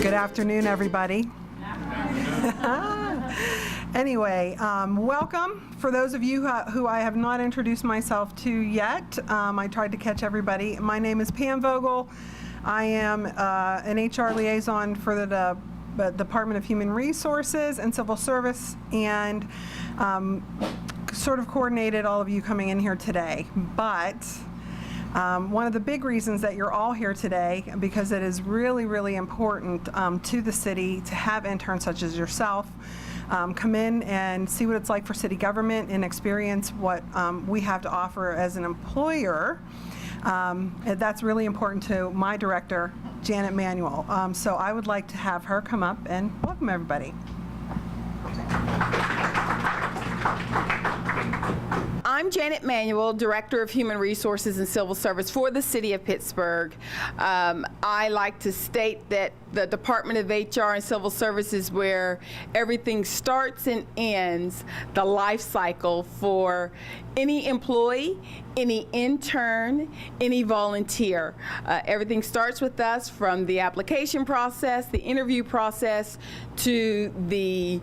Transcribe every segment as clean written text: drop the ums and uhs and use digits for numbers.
Good afternoon, everybody. Anyway, welcome. For those of you who I have not introduced myself to yet, I tried to catch everybody. My name is Pam Vogel. I am an HR liaison for the Department of Human Resources and Civil Service, and sort of coordinated all of you coming in here today. But one of the big reasons that you're all here today, because it is really, really important to the city to have interns such as yourself come in and see what it's like for city government and experience what we have to offer as an employer. And that's really important to my director, Janet Manuel. So I would like to have her come up and welcome everybody. I'm Janet Manuel, Director of Human Resources and Civil Service for the City of Pittsburgh. I like to state that the Department of HR and Civil Service is where everything starts and ends, the life cycle for any employee, any intern, any volunteer. Everything starts with us from the application process, the interview process, to the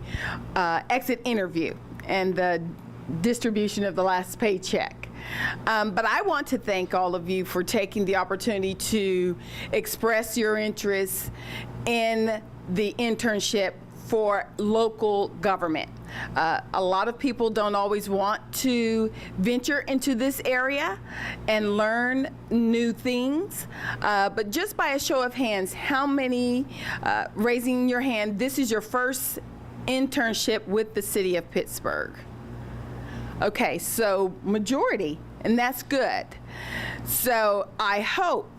exit interview and the distribution of the last paycheck. But I want to thank all of you for taking the opportunity to express your interest in the internship for local government. A lot of people don't always want to venture into this area and learn new things, but just by a show of hands, how many, raising your hand, this is your first internship with the City of Pittsburgh? Okay, so majority, and that's good. So I hope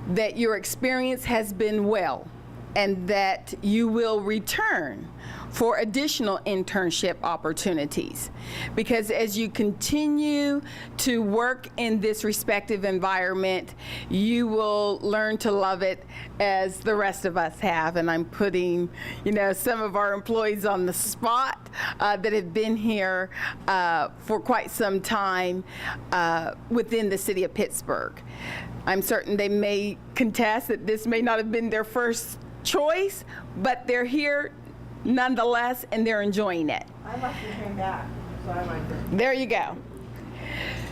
that your experience has been well and that you will return for additional internship opportunities. Because as you continue to work in this respective environment, you will learn to love it as the rest of us have. And I'm putting, some of our employees on the spot that have been here for quite some time within the City of Pittsburgh. I'm certain they may contest that this may not have been their first choice, but they're here nonetheless, and they're enjoying it. I'd like to came back, so I like it. There you go.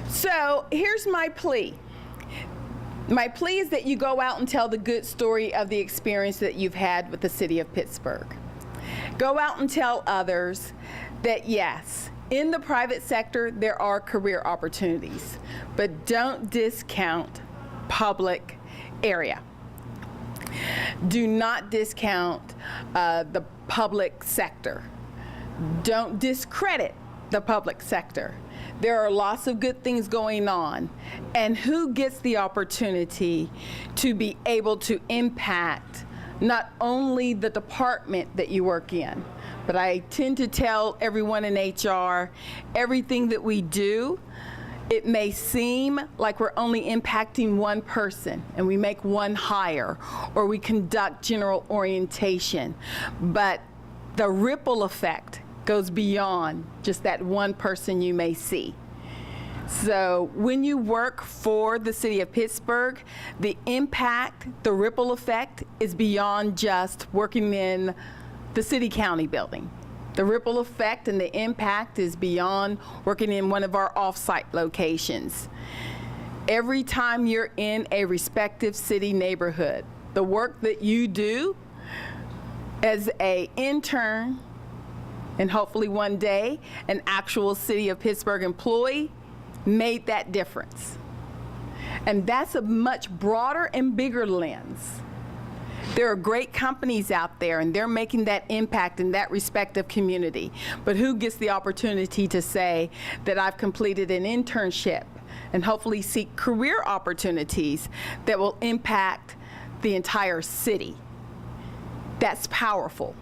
So here's my plea. My plea is that you go out and tell the good story of the experience that you've had with the City of Pittsburgh. Go out and tell others that yes, in the private sector there are career opportunities, but don't discount public area. Do not discount the public sector. Don't discredit the public sector. There are lots of good things going on, and who gets the opportunity to be able to impact not only the department that you work in, but I tend to tell everyone in HR, everything that we do, it may seem like we're only impacting one person and we make one hire or we conduct general orientation, but the ripple effect goes beyond just that one person you may see. So when you work for the City of Pittsburgh, the impact, the ripple effect is beyond just working in the city-county building. The ripple effect and the impact is beyond working in one of our off-site locations. Every time you're in a respective city neighborhood, the work that you do as an intern, and hopefully one day an actual City of Pittsburgh employee, made that difference. And that's a much broader and bigger lens. There are great companies out there, and they're making that impact in that respective community. But who gets the opportunity to say that I've completed an internship and hopefully seek career opportunities that will impact the entire city? That's powerful.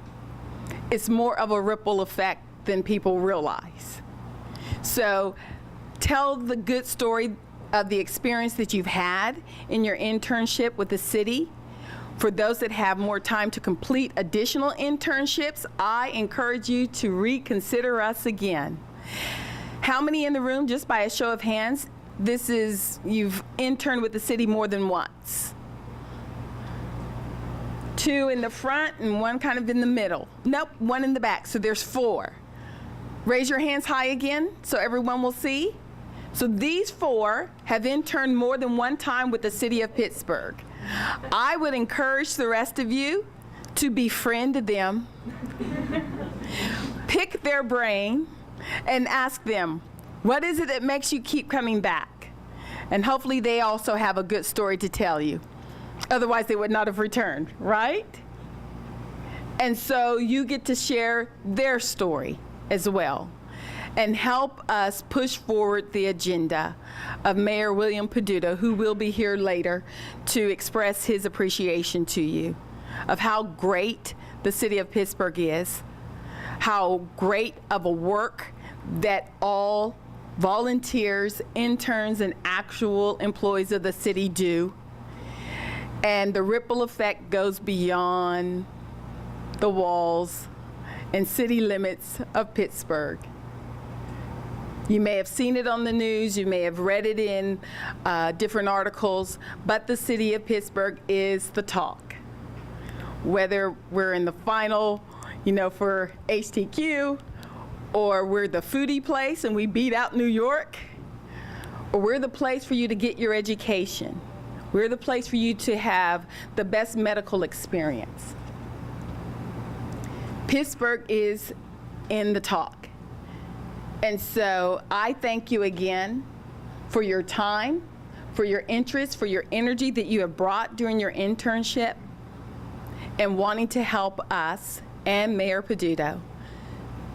It's more of a ripple effect than people realize. So tell the good story of the experience that you've had in your internship with the city. For those that have more time to complete additional internships, I encourage you to reconsider us again. How many in the room, just by a show of hands, you've interned with the city more than once? 2 in the front, and 1 kind of in the middle. Nope, 1 in the back, so there's 4. Raise your hands high again so everyone will see. So these 4 have interned more than 1 time with the city of Pittsburgh. I would encourage the rest of you to befriend them, pick their brain, and ask them, what is it that makes you keep coming back? And hopefully they also have a good story to tell you. Otherwise they would not have returned, right? And so you get to share their story as well and help us push forward the agenda of Mayor William Peduto, who will be here later to express his appreciation to you of how great the city of Pittsburgh is, how great of a work that all volunteers, interns, and actual employees of the city do. And the ripple effect goes beyond the walls and city limits of Pittsburgh. You may have seen it on the news, you may have read it in different articles, but the city of Pittsburgh is the talk. Whether we're in the final, for HTQ, or we're the foodie place and we beat out New York, or we're the place for you to get your education. We're the place for you to have the best medical experience. Pittsburgh is in the talk. And so I thank you again for your time, for your interest, for your energy that you have brought during your internship, and wanting to help us and Mayor Peduto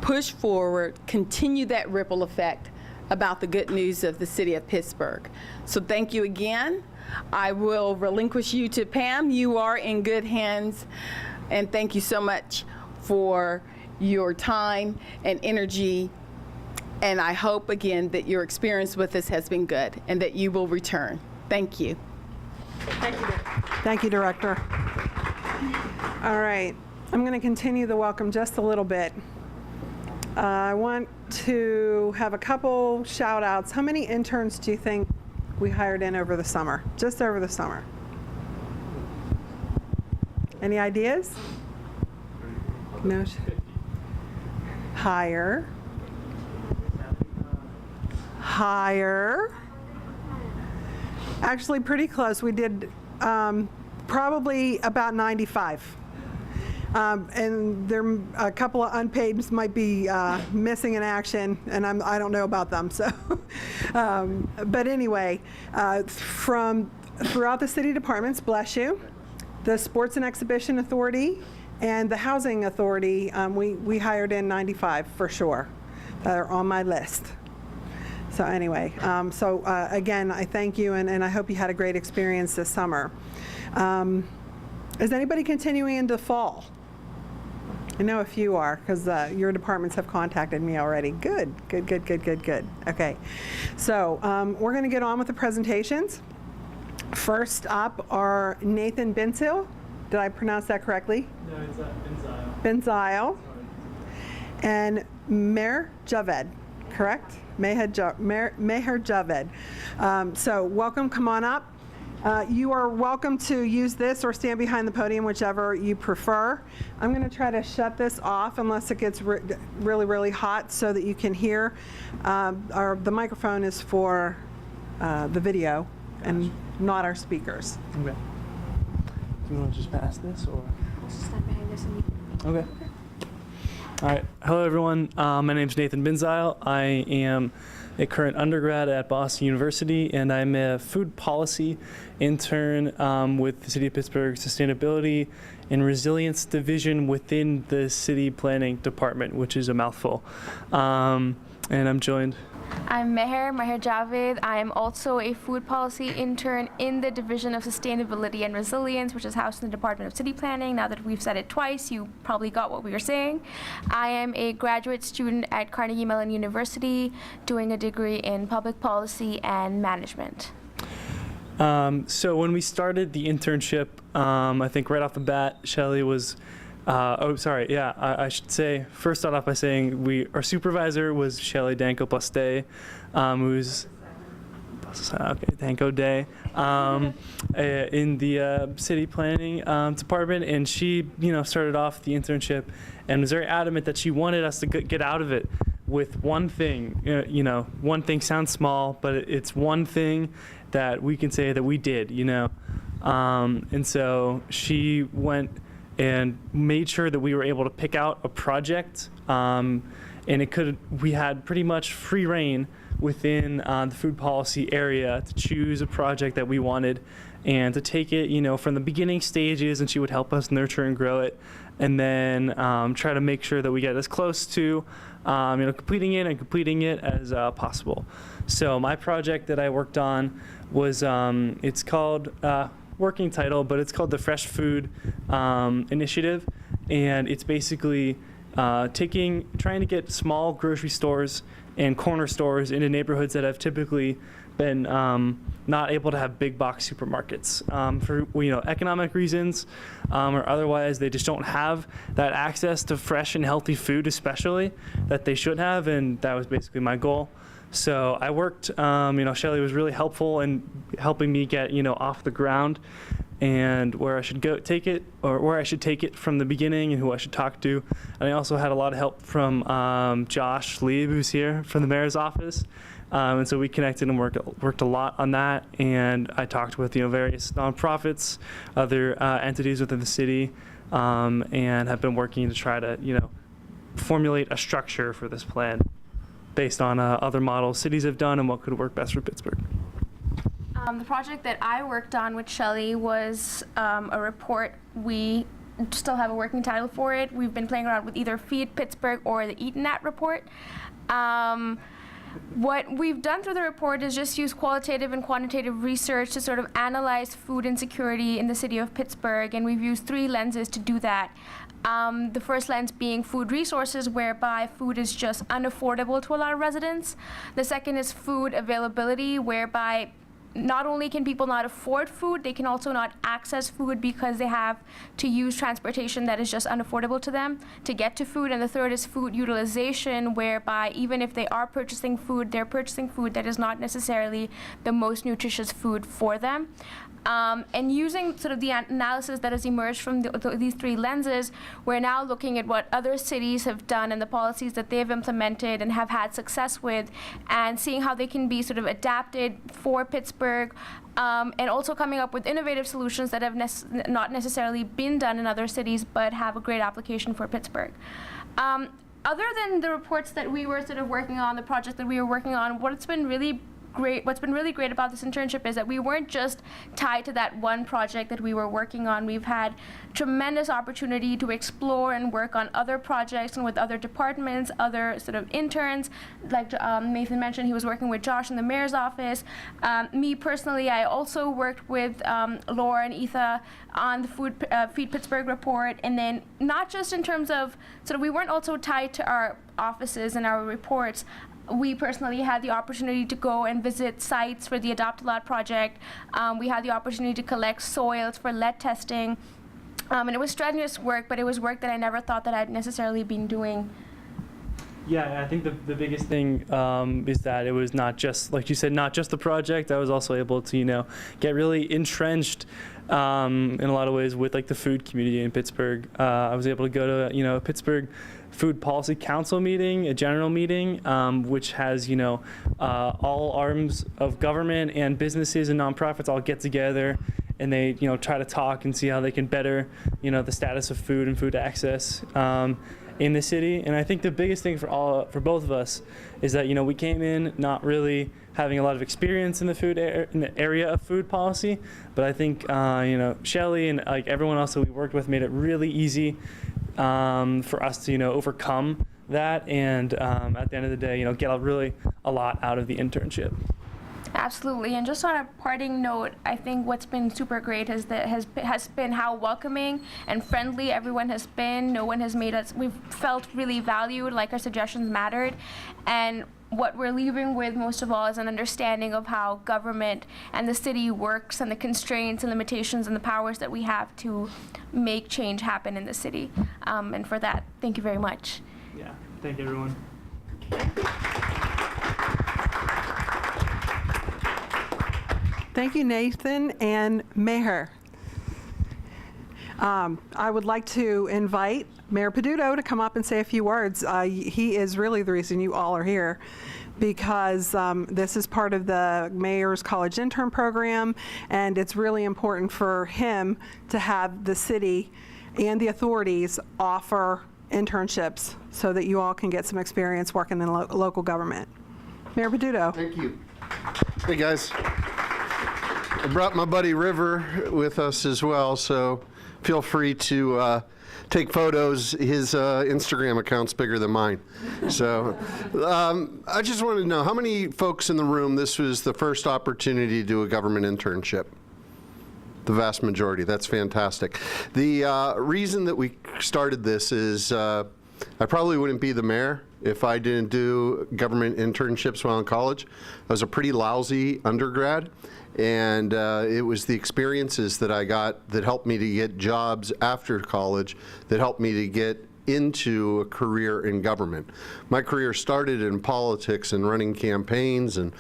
push forward, continue that ripple effect about the good news of the city of Pittsburgh. So thank you again. I will relinquish you to Pam. You are in good hands, and thank you so much for your time and energy. And I hope, again, that your experience with us has been good and that you will return. Thank you. Thank you, Director. All right, I'm going to continue the welcome just a little bit. I want to have a couple shout outs. How many interns do you think we hired in over the summer? Just over the summer. Any ideas? No. Higher. Higher. Actually, pretty close. We did probably about 95. And there a couple of unpaids might be missing in action, and I don't know about them. So, but anyway, from throughout the city departments, bless you, the Sports and Exhibition Authority and the Housing Authority, we hired in 95 for sure. They're on my list. So anyway, again, I thank you, and I hope you had a great experience this summer. Is anybody continuing into fall? I know a few are, because your departments have contacted me already. Good. Okay, so we're going to get on with the presentations. First up are Nathan Bensil. Did I pronounce that correctly? No, it's Benzile. Benzile. And Meher Javed, correct? Meher Javed. So welcome, come on up. You are welcome to use this or stand behind the podium, whichever you prefer. I'm going to try to shut this off unless it gets really hot so that you can hear. The microphone is for the video and not our speakers. Okay. Do you want to just pass this, or? I'll just stand behind this and you. Okay. All right. Hello, everyone. My name is Nathan Benzile. I am a current undergrad at Boston University, and I'm a food policy intern with the City of Pittsburgh Sustainability and Resilience Division within the City Planning Department, which is a mouthful. And I'm joined. I'm Meher Javed. I am also a food policy intern in the Division of Sustainability and Resilience, which is housed in the Department of City Planning. Now that we've said it twice, you probably got what we were saying. I am a graduate student at Carnegie Mellon University doing a degree in public policy and management. So when we started the internship, I think right off the bat, Shelley was I should say, first start off by saying our supervisor was Shelley Danko-Plaste, who's Okay, Danko Day, in the city planning department, and she, started off the internship, and was very adamant that she wanted us to get out of it with one thing. One thing sounds small, but it's one thing that we can say that we did. And so she went and made sure that we were able to pick out a project, and we had pretty much free reign within the food policy area to choose a project that we wanted and to take it, from the beginning stages, and she would help us nurture and grow it, and then try to make sure that we get as close to, completing it as possible. So my project that I worked on was, it's called, working title, but it's called the Fresh Food Initiative, and it's basically trying to get small grocery stores and corner stores into neighborhoods that have typically been not able to have big box supermarkets for economic reasons, or otherwise they just don't have that access to fresh and healthy food, especially that they should have, and that was basically my goal. So I worked, Shelley was really helpful in helping me get, off the ground and where I should take it from the beginning and who I should talk to. And I also had a lot of help from Josh Lieb, who's here from the mayor's office. And so we connected and worked a lot on that. And I talked with, various nonprofits, other entities within the city, and have been working to try to, formulate a structure for this plan based on other models cities have done and what could work best for Pittsburgh. The project that I worked on with Shelley was a report. We still have a working title for it. We've been playing around with either Feed Pittsburgh or the Eat Nat report. What we've done through the report is just use qualitative and quantitative research to sort of analyze food insecurity in the city of Pittsburgh, and we've used 3 lenses to do that. The first lens being food resources, whereby food is just unaffordable to a lot of residents. The second is food availability, whereby not only can people not afford food, they can also not access food because they have to use transportation that is just unaffordable to them to get to food. And the third is food utilization, whereby even if they are purchasing food, they're purchasing food that is not necessarily the most nutritious food for them. And using sort of the analysis that has emerged from these 3 lenses, we're now looking at what other cities have done and the policies that they've implemented and have had success with, and seeing how they can be sort of adapted for Pittsburgh, and also coming up with innovative solutions that have not necessarily been done in other cities but have a great application for Pittsburgh. Other than the reports that we were sort of working on, the project that we were working on, what's been really great about this internship is that we weren't just tied to that one project that we were working on. We've had tremendous opportunity to explore and work on other projects and with other departments, other sort of interns. Like Nathan mentioned, he was working with Josh in the mayor's office. Me personally, I also worked with Laura and Etha on the Feed Pittsburgh report, and then not just in terms of, sort of we weren't also tied to our offices and our reports. We personally had the opportunity to go and visit sites for the Adopt a Lot project. We had the opportunity to collect soils for lead testing. And it was strenuous work, but it was work that I never thought that I'd necessarily been doing. Yeah, I think the biggest thing is that it was not just, like you said, not just the project. I was also able to, get really entrenched in a lot of ways with like the food community in Pittsburgh. I was able to go to, a Pittsburgh Food Policy Council meeting, a general meeting, which has, all arms of government and businesses and nonprofits all get together, and they, try to talk and see how they can better, the status of food and food access in the city. And I think the biggest thing for both of us is that, we came in not really having a lot of experience in the area of food policy, but I think, Shelley and like everyone else that we worked with made it really easy for us to, overcome that, and at the end of the day, get a lot out of the internship. Absolutely, and just on a parting note, I think what's been super great has been how welcoming and friendly everyone has been. No one has we've felt really valued, like our suggestions mattered, and what we're leaving with most of all is an understanding of how government and the city works, and the constraints and limitations and the powers that we have to make change happen in the city. And for that, thank you very much. Yeah, thank you, everyone. Thank you, Nathan and Meher. I would like to invite Mayor Peduto to come up and say a few words. He is really the reason you all are here, because this is part of the Mayor's College Intern Program, and it's really important for him to have the city and the authorities offer internships so that you all can get some experience working in local government. Mayor Peduto. Thank you. Hey, guys. I brought my buddy River with us as well, so feel free to take photos. His Instagram account's bigger than mine. So I just wanted to know, how many folks in the room, this was the first opportunity to do a government internship? The vast majority. That's fantastic. The reason that we started this is I probably wouldn't be the mayor if I didn't do government internships while in college. I was a pretty lousy undergrad, and it was the experiences that I got that helped me to get jobs after college, that helped me to get into a career in government. My career started in politics and running campaigns and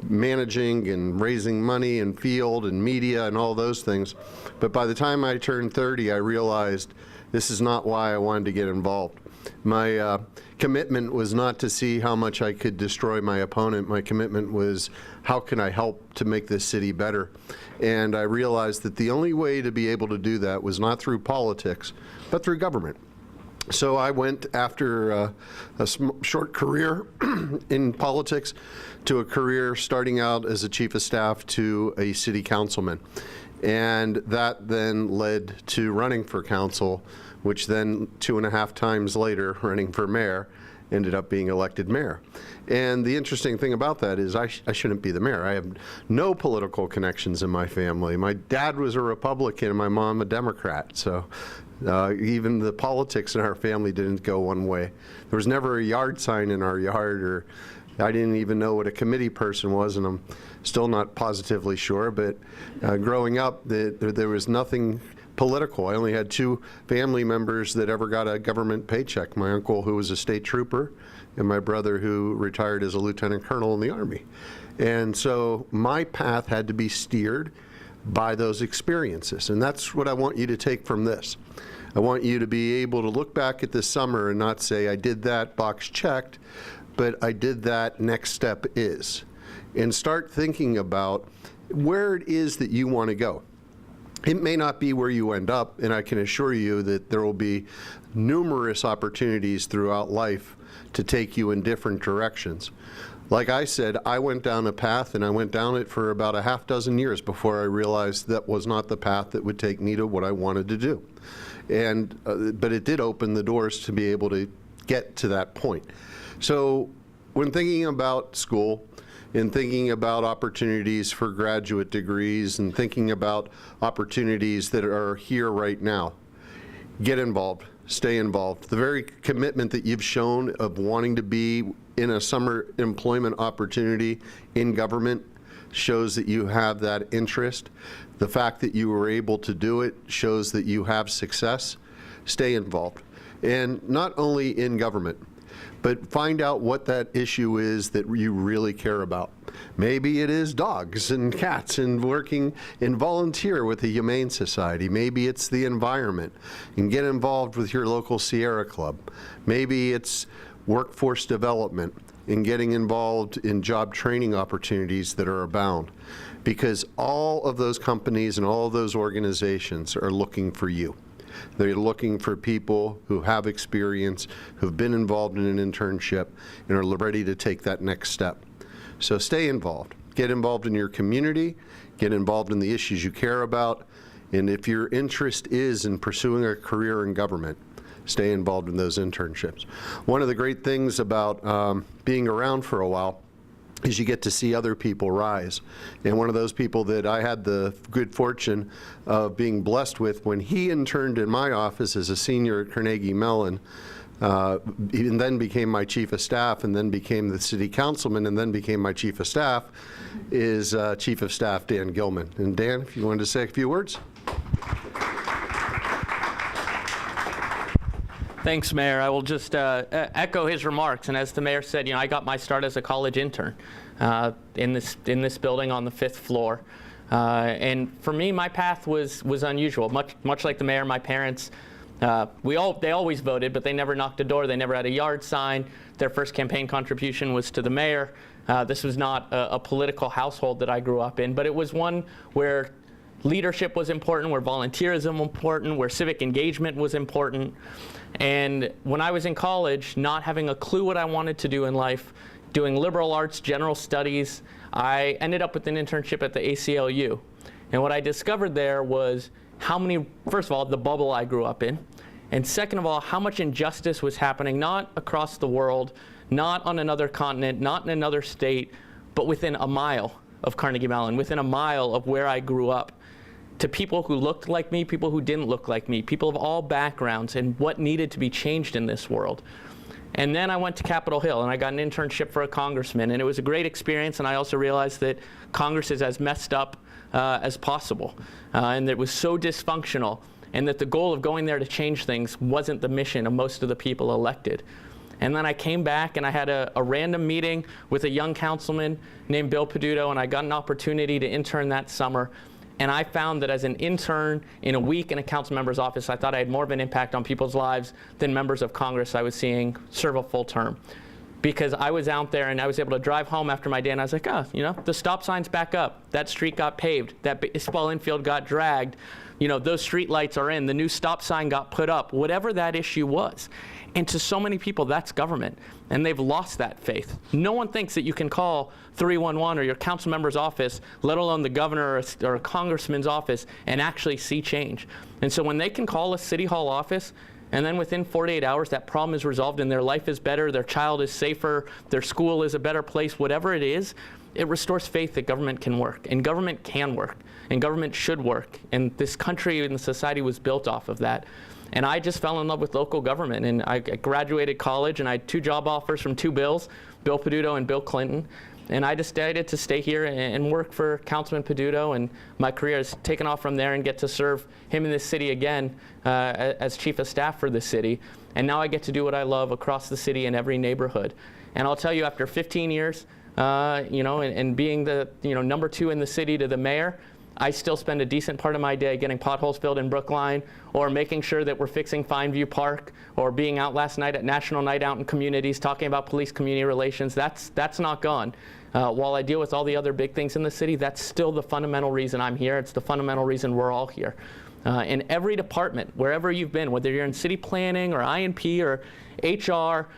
managing and raising money and field and media and all those things. But by the time I turned 30, I realized this is not why I wanted to get involved. My commitment was not to see how much I could destroy my opponent. My commitment was, how can I help to make this city better? And I realized that the only way to be able to do that was not through politics, but through government. So I went after a short career in politics to a career starting out as a chief of staff to a city councilman. And that then led to running for council, which then 2.5 times later, running for mayor, ended up being elected mayor. And the interesting thing about that is I shouldn't be the mayor. I have no political connections in my family. My dad was a Republican and my mom a Democrat. So even the politics in our family didn't go one way. There was never a yard sign in our yard, or I didn't even know what a committee person was, and I'm still not positively sure. But growing up, there was nothing political. I only had 2 family members that ever got a government paycheck. My uncle, who was a state trooper, and my brother, who retired as a lieutenant colonel in the Army. And so my path had to be steered by those experiences. And that's what I want you to take from this. I want you to be able to look back at this summer and not say, I did that, box checked, but I did that, next step is. And start thinking about where it is that you want to go. It may not be where you end up, and I can assure you that there will be numerous opportunities throughout life to take you in different directions. Like I said, I went down a path, and I went down it for about a half dozen years before I realized that was not the path that would take me to what I wanted to do. And but it did open the doors to be able to get to that point. So when thinking about school, in thinking about opportunities for graduate degrees, and thinking about opportunities that are here right now, get involved, stay involved. The very commitment that you've shown of wanting to be in a summer employment opportunity in government shows that you have that interest. The fact that you were able to do it shows that you have success. Stay involved. And not only in government, but find out what that issue is that you really care about. Maybe it is dogs and cats and working and volunteer with the Humane Society. Maybe it's the environment and get involved with your local Sierra Club. Maybe it's workforce development and getting involved in job training opportunities that are abound. Because all of those companies and all of those organizations are looking for you. They're looking for people who have experience, who've been involved in an internship, and are ready to take that next step. So stay involved. Get involved in your community. Get involved in the issues you care about. And if your interest is in pursuing a career in government, stay involved in those internships. One of the great things about being around for a while is you get to see other people rise. And one of those people that I had the good fortune of being blessed with when he interned in my office as a senior at Carnegie Mellon, and then became my chief of staff, and then became the city councilman, and then became my chief of staff, is Chief of Staff Dan Gilman. And Dan, if you wanted to say a few words. Thanks, Mayor. I will just echo his remarks. And as the mayor said, I got my start as a college intern in this building on the 5th floor. And for me, my path was unusual. Much like the mayor, my parents, they always voted, but they never knocked a door. They never had a yard sign. Their first campaign contribution was to the mayor. This was not a political household that I grew up in, but it was one where leadership was important, where volunteerism was important, where civic engagement was important. And when I was in college, not having a clue what I wanted to do in life, doing liberal arts, general studies, I ended up with an internship at the ACLU. And what I discovered there was first of all, the bubble I grew up in, and second of all, how much injustice was happening, not across the world, not on another continent, not in another state, but within a mile of Carnegie Mellon, within a mile of where I grew up, to people who looked like me, people who didn't look like me, people of all backgrounds, and what needed to be changed in this world. And then I went to Capitol Hill, and I got an internship for a congressman, and it was a great experience, and I also realized that Congress is as messed up as possible, and that it was so dysfunctional, and that the goal of going there to change things wasn't the mission of most of the people elected. And then I came back, and I had a random meeting with a young councilman named Bill Peduto, and I got an opportunity to intern that summer. And I found that as an intern in a week in a council member's office, I thought I had more of an impact on people's lives than members of Congress I was seeing serve a full term. Because I was out there and I was able to drive home after my day, and I was like, the stop sign's back up. That street got paved. That baseball infield got dragged. Those street lights are in. The new stop sign got put up. Whatever that issue was. And to so many people, that's government. And they've lost that faith. No one thinks that you can call 311 or your council member's office, let alone the governor or a congressman's office, and actually see change. And so when they can call a city hall office, and then within 48 hours that problem is resolved and their life is better, their child is safer, their school is a better place, whatever it is, it restores faith that government can work. And government can work. And government should work. And this country and the society was built off of that. And I just fell in love with local government. And I graduated college, and I had 2 job offers from 2 Bills, Bill Peduto and Bill Clinton. And I decided to stay here and work for Councilman Peduto, and my career has taken off from there and get to serve him in this city again as chief of staff for the city. And now I get to do what I love across the city in every neighborhood. And I'll tell you, after 15 years, and being the number 2 in the city to the mayor, I still spend a decent part of my day getting potholes filled in Brookline, or making sure that we're fixing Fineview Park, or being out last night at National Night Out in communities talking about police-community relations. That's not gone. While I deal with all the other big things in the city, that's still the fundamental reason I'm here. It's the fundamental reason we're all here. In every department, wherever you've been, whether you're in city planning or INP or HR,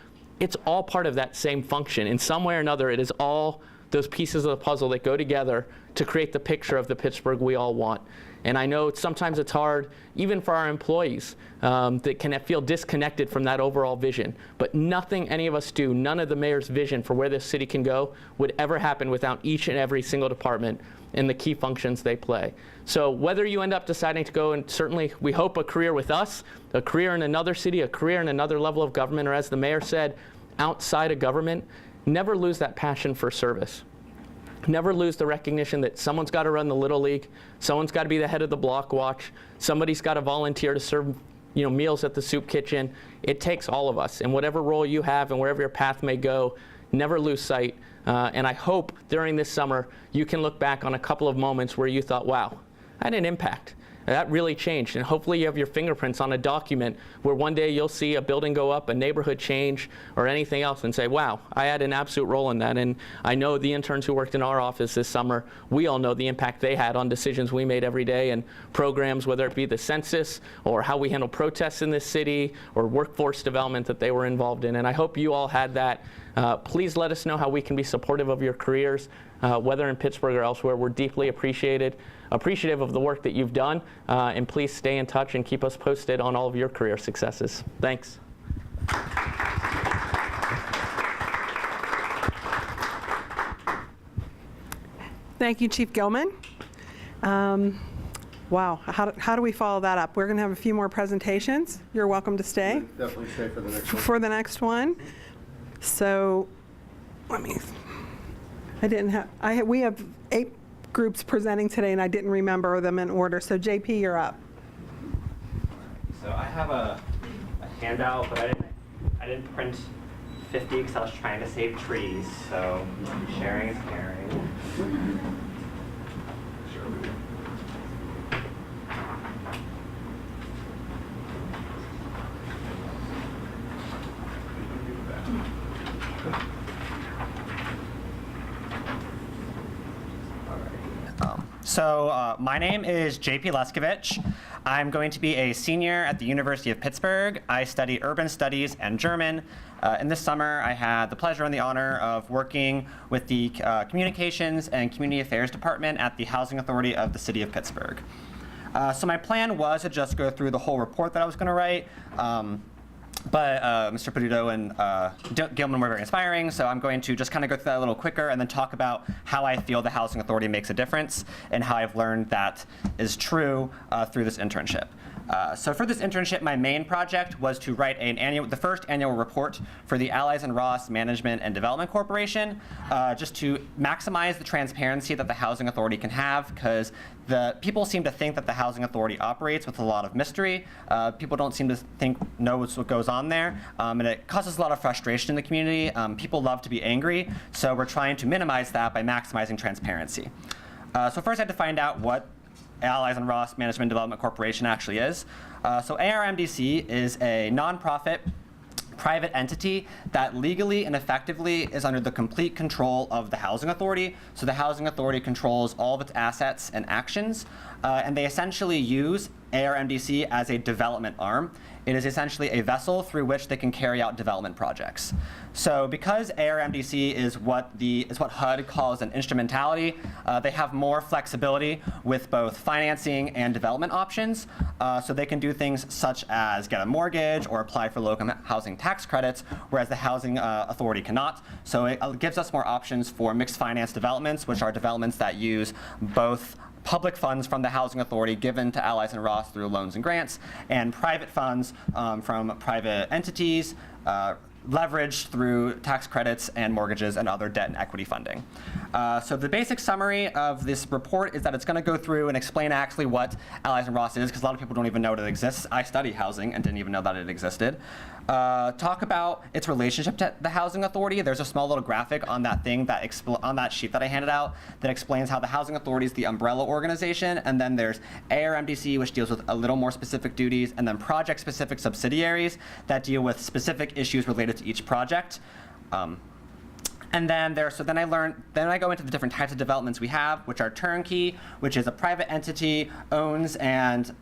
it's all part of that same function. In some way or another, it is all those pieces of the puzzle that go together to create the picture of the Pittsburgh we all want. And I know sometimes it's hard, even for our employees, that can feel disconnected from that overall vision. But nothing any of us do, none of the mayor's vision for where this city can go would ever happen without each and every single department and the key functions they play. So whether you end up deciding to go, and certainly we hope a career with us, a career in another city, a career in another level of government, or as the mayor said, outside of government, never lose that passion for service. Never lose the recognition that someone's got to run the Little League, someone's got to be the head of the block watch, somebody's got to volunteer to serve meals at the soup kitchen. It takes all of us. And whatever role you have and wherever your path may go, never lose sight. And I hope during this summer you can look back on a couple of moments where you thought, wow, I had an impact. That really changed. And hopefully you have your fingerprints on a document where one day you'll see a building go up, a neighborhood change, or anything else, and say, wow, I had an absolute role in that. And I know the interns who worked in our office this summer, we all know the impact they had on decisions we made every day, and programs, whether it be the census or how we handle protests in this city or workforce development that they were involved in. And I hope you all had that. Please let us know how we can be supportive of your careers, whether in Pittsburgh or elsewhere. We're deeply appreciative of the work that you've done, and please stay in touch and keep us posted on all of your career successes. Thanks. Thank you, Chief Gilman. Wow, how do we follow that up? We're going to have a few more presentations. You're welcome to stay. Definitely stay for the next one. For the next one. So, we have 8 groups presenting today, and I didn't remember them in order. So JP, you're up. So I have a handout, but I didn't print 50 because I was trying to save trees. So sharing is caring. My name is JP Leskovich. I'm going to be a senior at the University of Pittsburgh. I study urban studies and German. And this summer, I had the pleasure and the honor of working with the Communications and Community Affairs Department at the Housing Authority of the City of Pittsburgh. So my plan was to just go through the whole report that I was going to write. But Mr. Peduto and Gilman were very inspiring, so I'm going to just kind of go through that a little quicker and then talk about how I feel the Housing Authority makes a difference and how I've learned that is true through this internship. So for this internship, my main project was to write the first annual report for the Allies and Ross Management and Development Corporation, just to maximize the transparency that the Housing Authority can have, because the people seem to think that the Housing Authority operates with a lot of mystery. People don't seem to know what goes on there, and it causes a lot of frustration in the community. People love to be angry, so we're trying to minimize that by maximizing transparency. So first I had to find out what Allies and Ross Management Development Corporation actually is. So ARMDC is a nonprofit private entity that legally and effectively is under the complete control of the Housing Authority. So the Housing Authority controls all of its assets and actions, and they essentially use ARMDC as a development arm. It is essentially a vessel through which they can carry out development projects. So because ARMDC is what HUD calls an instrumentality, they have more flexibility with both financing and development options. So they can do things such as get a mortgage or apply for low-income housing tax credits, whereas the Housing Authority cannot. So it gives us more options for mixed finance developments, which are developments that use both public funds from the Housing Authority given to Allies and Ross through loans and grants, and private funds from private entities, leveraged through tax credits and mortgages and other debt and equity funding. So the basic summary of this report is that it's going to go through and explain actually what Allies and Ross is, because a lot of people don't even know that it exists. I study housing and didn't even know that it existed. Talk about its relationship to the Housing Authority. There's a small little graphic on that thing on that sheet that I handed out that explains how the Housing Authority is the umbrella organization, and then there's ARMDC, which deals with a little more specific duties, and then project-specific subsidiaries that deal with specific issues related to each project. And then I go into the different types of developments we have, which are turnkey, which is a private entity owns and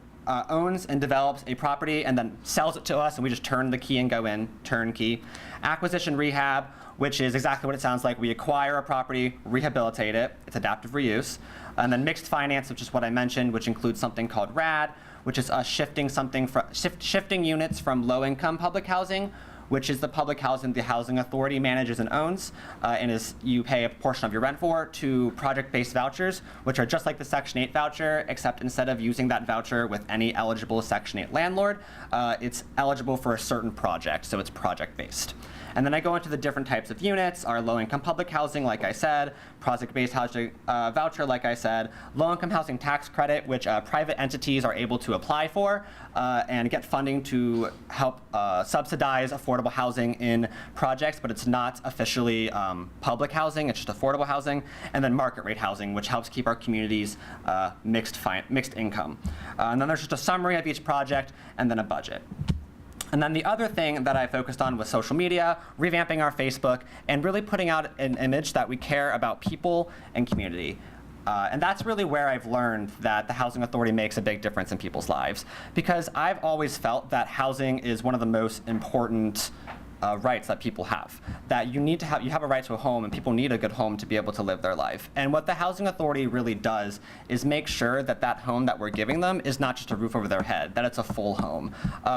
develops a property and then sells it to us, and we just turn the key and go in, turnkey. Acquisition rehab, which is exactly what it sounds like. We acquire a property, rehabilitate it. It's adaptive reuse. And then mixed finance, which is what I mentioned, which includes something called RAD, which is us shifting units from low-income public housing, which is the public housing the Housing Authority manages and owns, and you pay a portion of your rent for, to project-based vouchers, which are just like the Section 8 voucher, except instead of using that voucher with any eligible Section 8 landlord, it's eligible for a certain project, so it's project-based. And then I go into the different types of units, our low-income public housing, like I said, project-based housing voucher, like I said, low-income housing tax credit, which private entities are able to apply for and get funding to help subsidize affordable housing in projects, but it's not officially public housing, it's just affordable housing. And then market rate housing, which helps keep our communities mixed income. And then there's just a summary of each project and then a budget. And then the other thing that I focused on was social media, revamping our Facebook, and really putting out an image that we care about people and community. And that's really where I've learned that the Housing Authority makes a big difference in people's lives. Because I've always felt that housing is one of the most important rights that people have. That you have a right to a home, and people need a good home to be able to live their life. And what the Housing Authority really does is make sure that that home that we're giving them is not just a roof over their head, that it's a full home.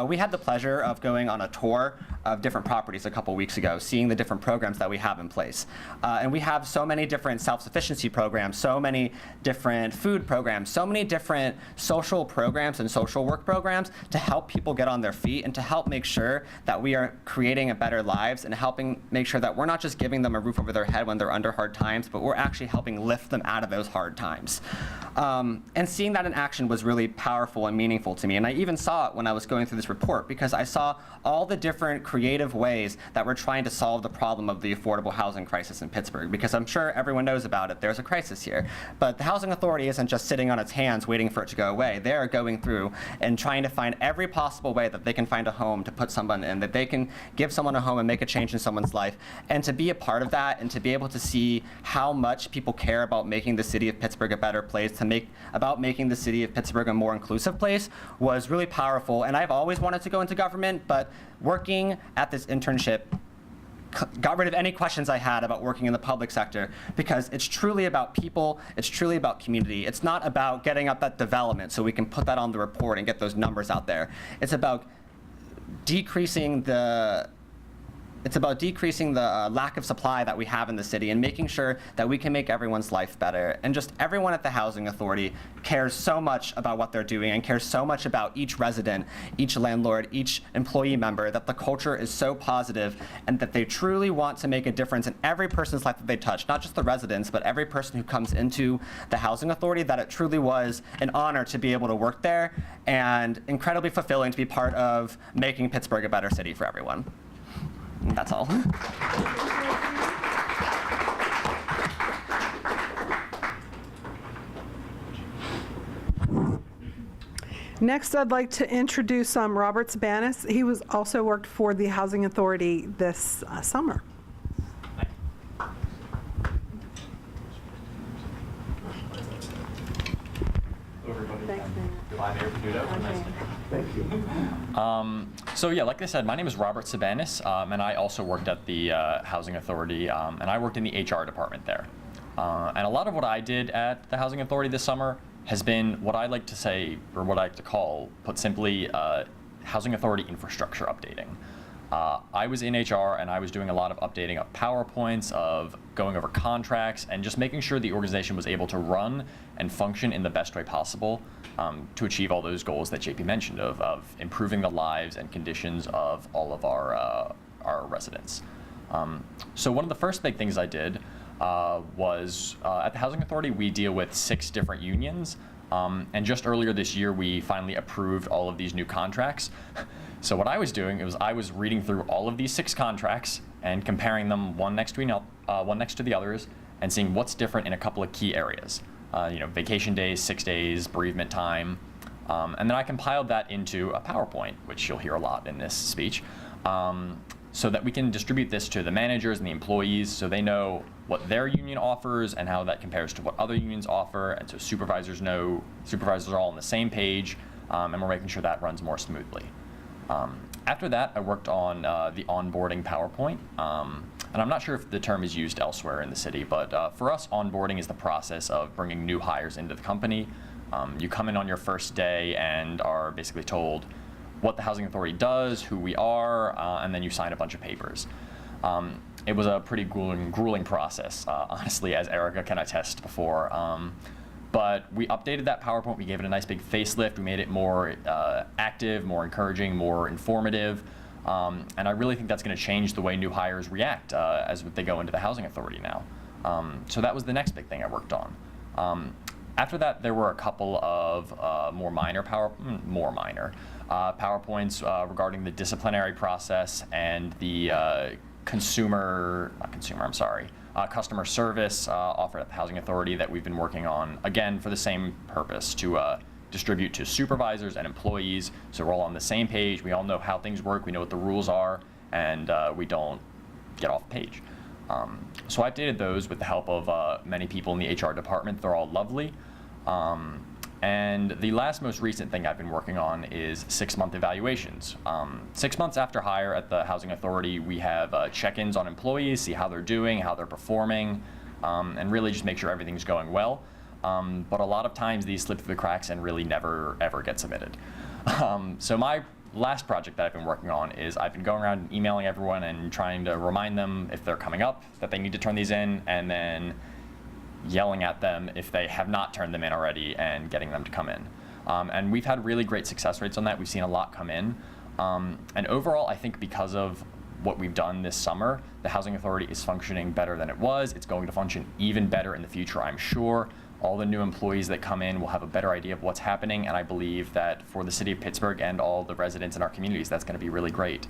We had the pleasure of going on a tour of different properties a couple weeks ago, seeing the different programs that we have in place. And we have so many different self-sufficiency programs, so many different food programs, so many different social programs and social work programs to help people get on their feet and to help make sure that we are creating a better lives and helping make sure that we're not just giving them a roof over their head when they're under hard times, but we're actually helping lift them out of those hard times. And seeing that in action was really powerful and meaningful to me. And I even saw it when I was going through this report, because I saw all the different creative ways that we're trying to solve the problem of the affordable housing crisis in Pittsburgh, because I'm sure everyone knows about it. There's a crisis here. But the Housing Authority isn't just sitting on its hands waiting for it to go away. They are going through and trying to find every possible way that they can find a home to put someone in, that they can give someone someone a home and make a change in someone's life. And to be a part of that and to be able to see how much people care about making the city of Pittsburgh a better place, about making the city of Pittsburgh a more inclusive place was really powerful. And I've always wanted to go into government, but working at this internship got rid of any questions I had about working in the public sector, because it's truly about people, it's truly about community. It's not about getting up that development so we can put that on the report and get those numbers out there. It's about decreasing the lack of supply that we have in the city and making sure that we can make everyone's life better. And just everyone at the Housing Authority cares so much about what they're doing and cares so much about each resident, each landlord, each employee member, that the culture is so positive and that they truly want to make a difference in every person's life that they touch, not just the residents, but every person who comes into the Housing Authority, that it truly was an honor to be able to work there and incredibly fulfilling to be part of making Pittsburgh a better city for everyone. That's all. Next, I'd like to introduce Robert Savannas. He was also worked for the Housing Authority this summer. So yeah, like I said, my name is Robert Savannas, and I also worked at the Housing Authority, and I worked in the HR department there. And a lot of what I did at the Housing Authority this summer has been what I like to say, or what I like to call, put simply, Housing Authority infrastructure updating. I was in HR, and I was doing a lot of updating of PowerPoints, of going over contracts, and just making sure the organization was able to run and function in the best way possible to achieve all those goals that JP mentioned of improving the lives and conditions of all of our residents. So one of the first big things I did was at the Housing Authority, we deal with 6 different unions. And just earlier this year, we finally approved all of these new contracts. So what I was doing was I was reading through all of these 6 contracts and comparing them one next to the others and seeing what's different in a couple of key areas. Vacation days, 6 days, bereavement time. And then I compiled that into a PowerPoint, which you'll hear a lot in this speech, so that we can distribute this to the managers and the employees so they know what their union offers and how that compares to what other unions offer, and so supervisors are all on the same page, and we're making sure that runs more smoothly. After that, I worked on the onboarding PowerPoint, and I'm not sure if the term is used elsewhere in the city, but for us, onboarding is the process of bringing new hires into the company. You come in on your first day and are basically told what the Housing Authority does, who we are, and then you sign a bunch of papers. It was a pretty grueling process, honestly, as Erica can attest before. But we updated that PowerPoint, we gave it a nice big facelift, we made it more active, more encouraging, more informative, and I really think that's going to change the way new hires react as they go into the Housing Authority now. So that was the next big thing I worked on. After that, there were a couple of more minor PowerPoints regarding the disciplinary process and the customer service offered at the Housing Authority that we've been working on, again, for the same purpose, to distribute to supervisors and employees so we're all on the same page, we all know how things work, we know what the rules are, and we don't get off page. So I updated those with the help of many people in the HR department. They're all lovely. And the most recent thing I've been working on is 6-month evaluations. 6 months after hire at the Housing Authority, we have check-ins on employees, see how they're doing, how they're performing, and really just make sure everything's going well. But a lot of times these slip through the cracks and really never, ever get submitted. So my last project that I've been working on is I've been going around and emailing everyone and trying to remind them if they're coming up that they need to turn these in, and then yelling at them if they have not turned them in already and getting them to come in. And we've had really great success rates on that. We've seen a lot come in. And overall, I think because of what we've done this summer, the Housing Authority is functioning better than it was. It's going to function even better in the future, I'm sure. All the new employees that come in will have a better idea of what's happening, and I believe that for the city of Pittsburgh and all the residents in our communities, that's going to be really great.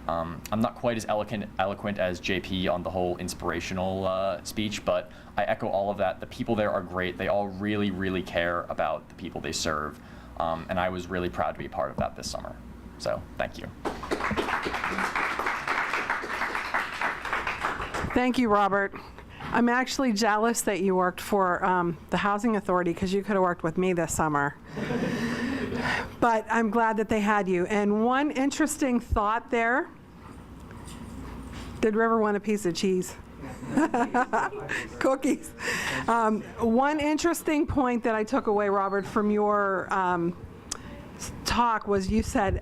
I'm not quite as eloquent as JP on the whole inspirational speech, but I echo all of that. The people there are great. They all really, really care about the people they serve, and I was really proud to be part of that this summer. So, thank you. Thank you, Robert. I'm actually jealous that you worked for the Housing Authority because you could have worked with me this summer. But I'm glad that they had you. And one interesting thought there, did River want a piece of cheese? Cookies. One interesting point that I took away, Robert, from your talk was you said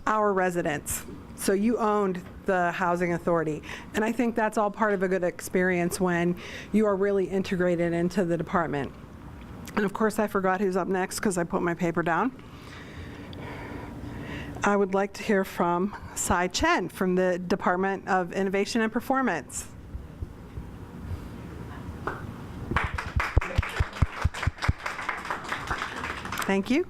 our residents. So you owned the Housing Authority. And I think that's all part of a good experience when you are really integrated into the department. And of course, I forgot who's up next because I put my paper down. I would like to hear from Sai Chen from the Department of Innovation and Performance. Thank you.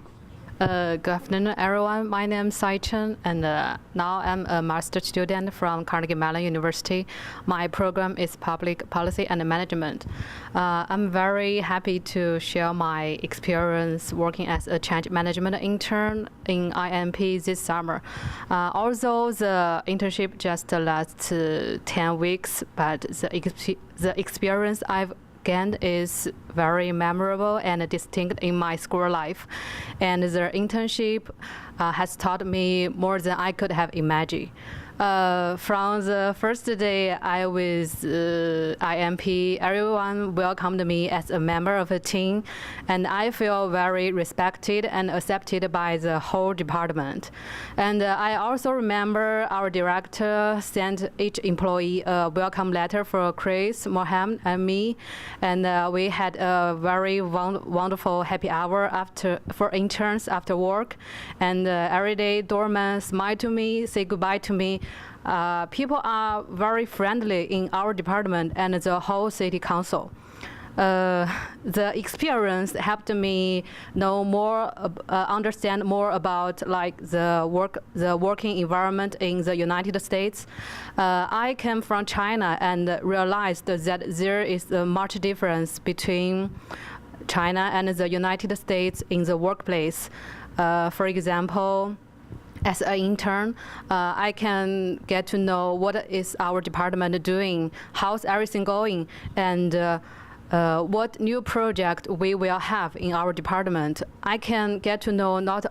Good afternoon, everyone. My name is Sai Chen, and now I'm a master student from Carnegie Mellon University. My program is Public Policy and Management. I'm very happy to share my experience working as a change management intern in IMP this summer. Although the internship just lasts 10 weeks, but the experience I've gained is very memorable and distinct in my school life. And the internship has taught me more than I could have imagined. From the first day I was IMP, everyone welcomed me as a member of a team, and I feel very respected and accepted by the whole department. And I also remember our director sent each employee a welcome letter for Chris, Mohammed, and me, and we had a very wonderful happy hour for interns after work, and every day doorman smiled to me, say goodbye to me. People are very friendly in our department and the whole city council. The experience helped me know more, understand more about like the working environment in the United States. I came from China and realized that there is a much difference between China and the United States in the workplace. For example, as an intern, I can get to know what is our department doing, how's everything going, and what new project we will have in our department. I can get to know I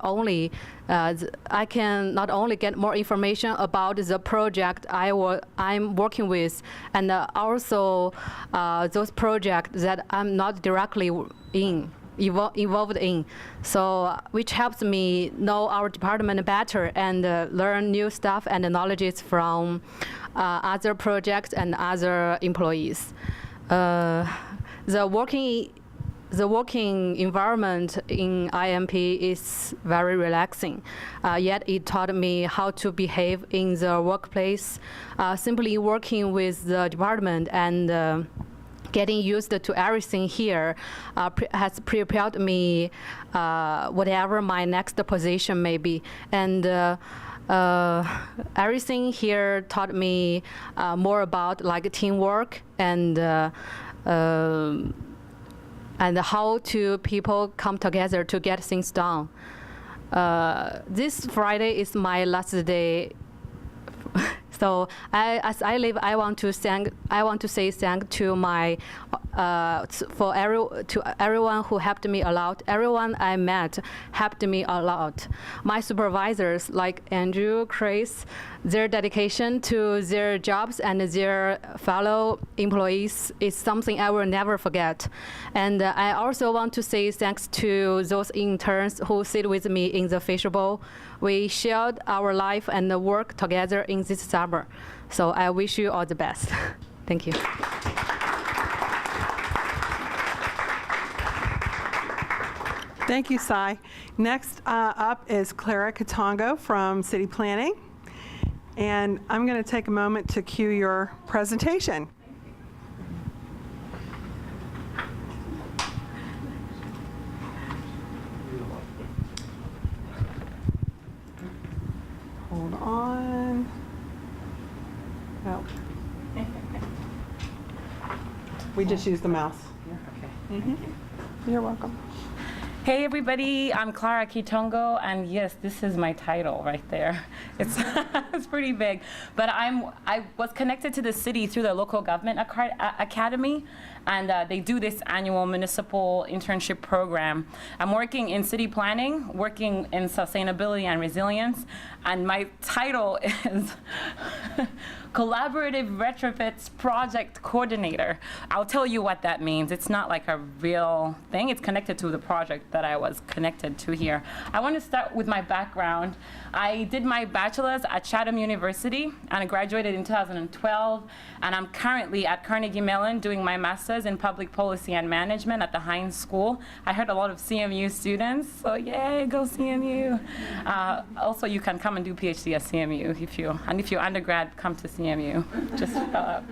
can not only get more information about the project I'm working with, and also those projects that I'm not directly involved in, so which helps me know our department better and learn new stuff and knowledge from other projects and other employees. The working environment in IMP is very relaxing, yet it taught me how to behave in the workplace. Simply working with the department and getting used to everything here has prepared me whatever my next position may be. And everything here taught me more about like teamwork and how to people come together to get things done. This Friday is my last day. So as I leave, I want to say thank to my to everyone who helped me a lot. Everyone I met helped me a lot. My supervisors like Andrew, Chris, their dedication to their jobs and their fellow employees is something I will never forget. And I also want to say thanks to those interns who sit with me in the fishbowl. We shared our life and work together in this summer. So I wish you all the best. Thank you. Thank you, Sai. Next up is Clara Katongo from City Planning. And I'm going to take a moment to cue your presentation. Hold on. Oh. We just use the mouse. Okay. You're welcome. Hey everybody, I'm Clara Ketonego, and yes, this is my title right there. It's it's pretty big, but I was connected to the city through the local government academy, and they do this annual municipal internship program. I'm working in city planning, working in sustainability and resilience, and my title is Collaborative Retrofits Project Coordinator. I'll tell you what that means. It's not like a real thing. It's connected to the project that I was connected to here. I want to start with my background. I did my bachelor's at Chatham University, and I graduated in 2012, and I'm currently at Carnegie Mellon doing my master's in public policy and management at the Heinz School. I heard a lot of CMU students, so yay, go CMU. Also, you can come and do PhD at CMU if you're undergrad, come to CMU. Just fill out.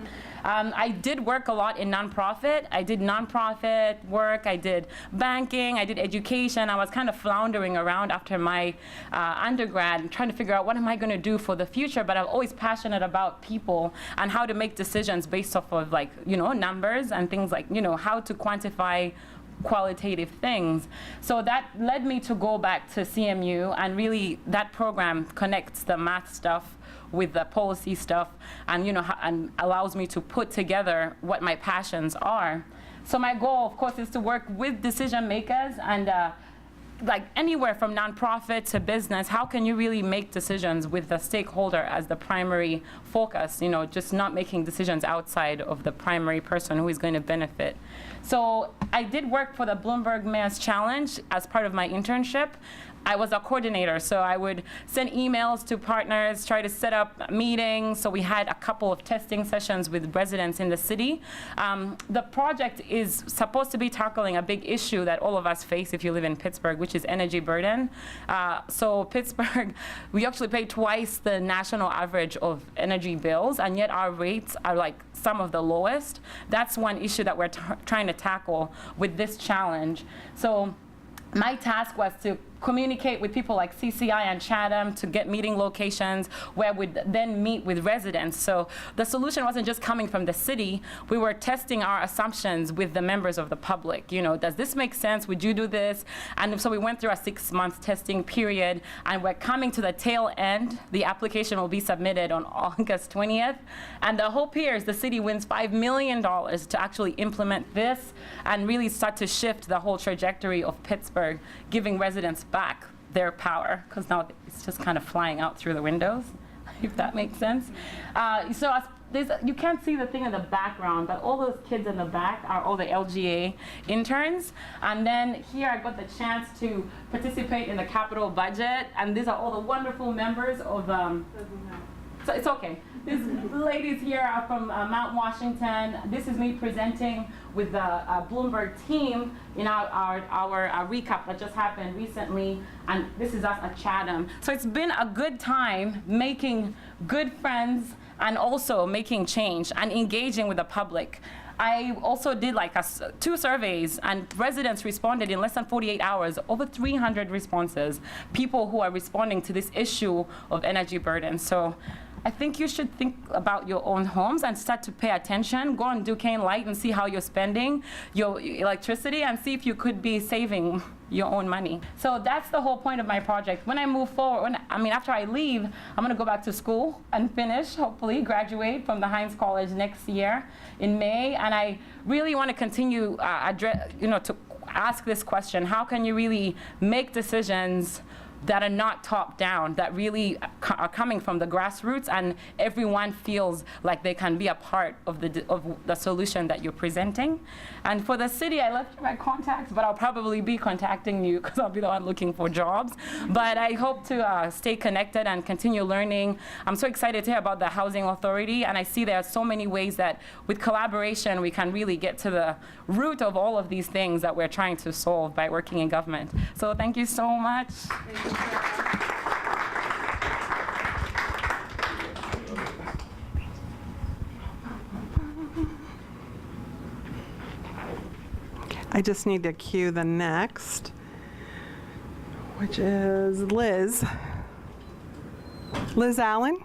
I did work a lot in nonprofit. I did nonprofit work, I did banking, I did education. I was kind of floundering around after my undergrad, trying to figure out what am I going to do for the future, but I'm always passionate about people and how to make decisions based off of numbers and things like, how to quantify qualitative things. So that led me to go back to CMU, and really that program connects the math stuff with the policy stuff, and and allows me to put together what my passions are. So my goal, of course, is to work with decision makers, and like anywhere from nonprofit to business, how can you really make decisions with the stakeholder as the primary focus, just not making decisions outside of the primary person who is going to benefit. So I did work for the Bloomberg Mayor's Challenge as part of my internship. I was a coordinator, so I would send emails to partners, try to set up meetings. So we had a couple of testing sessions with residents in the city. The project is supposed to be tackling a big issue that all of us face if you live in Pittsburgh, which is energy burden. So Pittsburgh, we actually pay twice the national average of energy bills, and yet our rates are like some of the lowest. That's one issue that we're trying to tackle with this challenge. So my task was to communicate with people like CCI and Chatham to get meeting locations where we'd then meet with residents. So the solution wasn't just coming from the city. We were testing our assumptions with the members of the public. Does this make sense? Would you do this? And so we went through a 6-month testing period, and we're coming to the tail end. The application will be submitted on August 20th. And the hope here is the city wins $5 million to actually implement this and really start to shift the whole trajectory of Pittsburgh, giving residents back their power, because now it's just kind of flying out through the windows, if that makes sense. You can't see the thing in the background, but all those kids in the back are all the LGA interns. And then here I got the chance to participate in the capital budget, and these are all the wonderful members of, so it's okay. These ladies here are from Mount Washington. This is me presenting with the Bloomberg team in our recap that just happened recently, and this is us at Chatham. So it's been a good time making good friends and also making change and engaging with the public. I also did 2 surveys, and residents responded in less than 48 hours, over 300 responses, people who are responding to this issue of energy burden. So I think you should think about your own homes and start to pay attention. Go on Duquesne Light and see how you're spending your electricity, and see if you could be saving your own money. So that's the whole point of my project. When I move forward, after I leave, I'm gonna go back to school and finish, hopefully graduate from the Heinz College next year in May. And I really wanna continue to ask this question: how can you really make decisions that are not top down, that really are coming from the grassroots, and everyone feels like they can be a part of the solution that you're presenting? And for the city, I left my contacts, but I'll probably be contacting you because I'll be the one looking for jobs. But I hope to stay connected and continue learning. I'm so excited to hear about the Housing Authority, and I see there are so many ways that with collaboration we can really get to the root of all of these things that we're trying to solve by working in government. So thank you so much. I just need to cue the next, which is Liz. Liz Allen.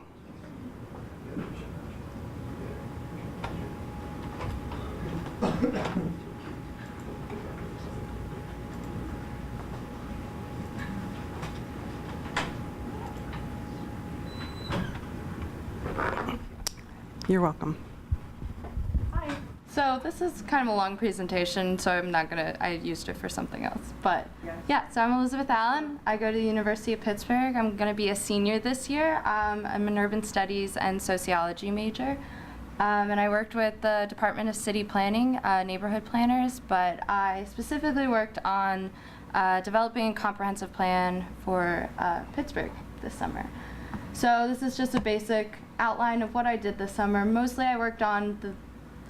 You're welcome. Hi. So this is kind of a long presentation, so I'm not gonna, I used it for something else. But yeah, so I'm Elizabeth Allen. I go to the University of Pittsburgh. I'm gonna be a senior this year. I'm an urban studies and sociology major. And I worked with the Department of City Planning, neighborhood planners, but I specifically worked on developing a comprehensive plan for Pittsburgh this summer. So this is just a basic outline of what I did this summer. Mostly I worked on the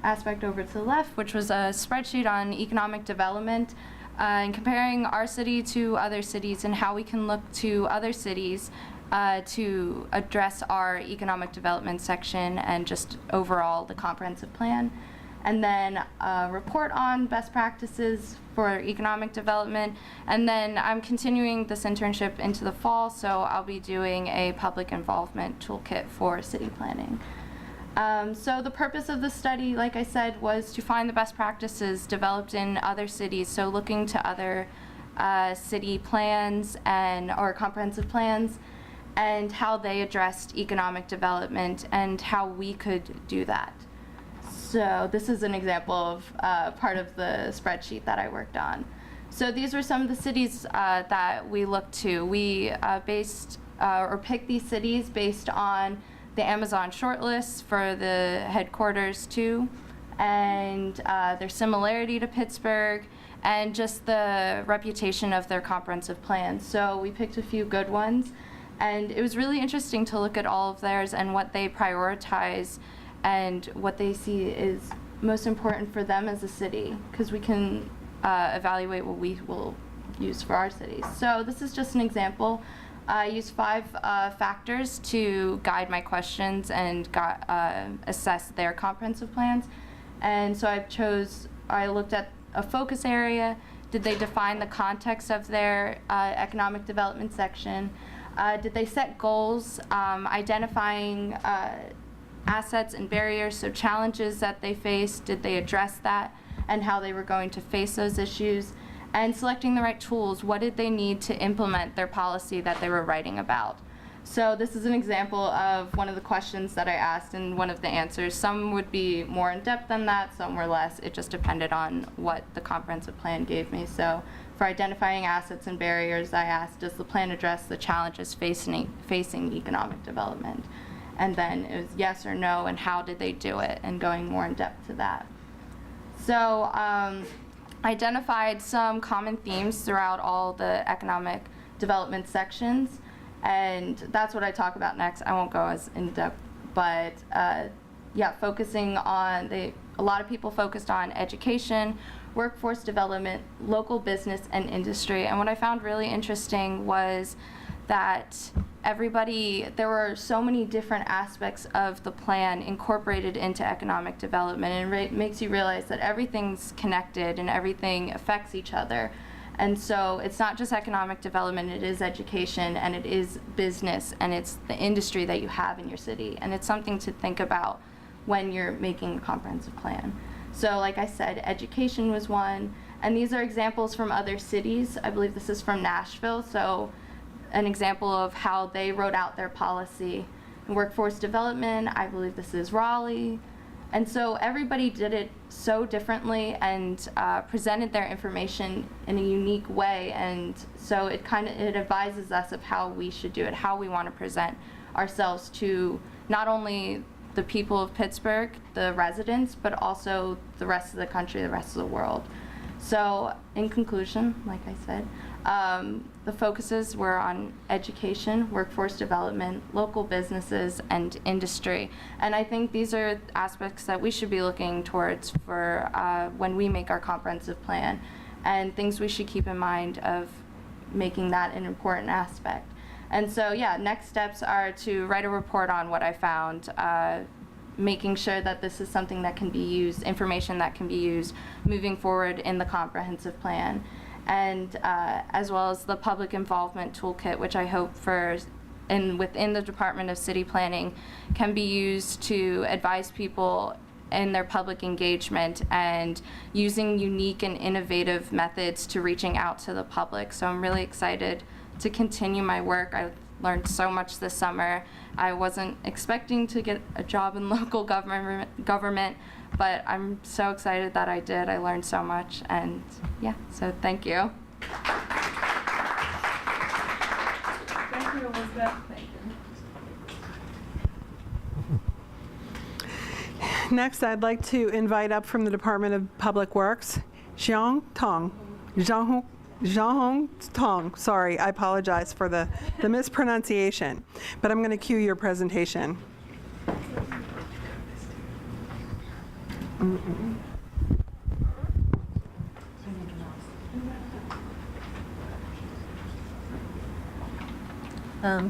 aspect over to the left, which was a spreadsheet on economic development and comparing our city to other cities and how we can look to other cities to address our economic development section and just overall the comprehensive plan. And then a report on best practices for economic development. And then I'm continuing this internship into the fall, so I'll be doing a public involvement toolkit for city planning. So the purpose of the study, like I said, was to find the best practices developed in other cities, so looking to other city plans or comprehensive plans and how they addressed economic development and how we could do that. So this is an example of part of the spreadsheet that I worked on. So these were some of the cities that we looked to. We picked these cities based on the Amazon shortlist for the headquarters too, and their similarity to Pittsburgh, and just the reputation of their comprehensive plans. So we picked a few good ones, and it was really interesting to look at all of theirs and what they prioritize and what they see is most important for them as a city, because we can evaluate what we will use for our cities. So this is just an example. I used 5 factors to guide my questions and assess their comprehensive plans. And so I looked at a focus area. Did they define the context of their economic development section? Did they set goals, identifying assets and barriers, so challenges that they faced, did they address that and how they were going to face those issues? And selecting the right tools, what did they need to implement their policy that they were writing about? So this is an example of one of the questions that I asked and one of the answers. Some would be more in depth than that, some were less. It just depended on what the comprehensive plan gave me. So for identifying assets and barriers, I asked, does the plan address the challenges facing economic development? And then it was yes or no, and how did they do it, and going more in depth to that. So identified some common themes throughout all the economic development sections, and that's what I talk about next. I won't go as in depth, but yeah, focusing on a lot of people focused on education, workforce development, local business, and industry. And what I found really interesting was that there were so many different aspects of the plan incorporated into economic development, and it makes you realize that everything's connected and everything affects each other. And so it's not just economic development, it is education, and it is business, and it's the industry that you have in your city. And it's something to think about when you're making a comprehensive plan. So like I said, education was one, and these are examples from other cities. I believe this is from Nashville, so an example of how they wrote out their policy. In workforce development, I believe this is Raleigh. And so everybody did it so differently and presented their information in a unique way. And so it advises us of how we should do it, how we want to present ourselves to not only the people of Pittsburgh, the residents, but also the rest of the country, the rest of the world. So in conclusion, like I said, the focuses were on education, workforce development, local businesses, and industry. And I think these are aspects that we should be looking towards for when we make our comprehensive plan, and things we should keep in mind of making that an important aspect. And so, yeah, next steps are to write a report on what I found, making sure that this is something that can be used, information that can be used moving forward in the comprehensive plan. And as well as the public involvement toolkit, which I hope within the Department of City Planning can be used to advise people in their public engagement and using unique and innovative methods to reaching out to the public. So I'm really excited to continue my work. I learned so much this summer. I wasn't expecting to get a job in local government, but I'm so excited that I did. I learned so much, and yeah, so thank you. Thank you, Elizabeth. Next, I'd like to invite up from the Department of Public Works, Zhang Hong Tong. Sorry, I apologize for the mispronunciation, but I'm going to cue your presentation.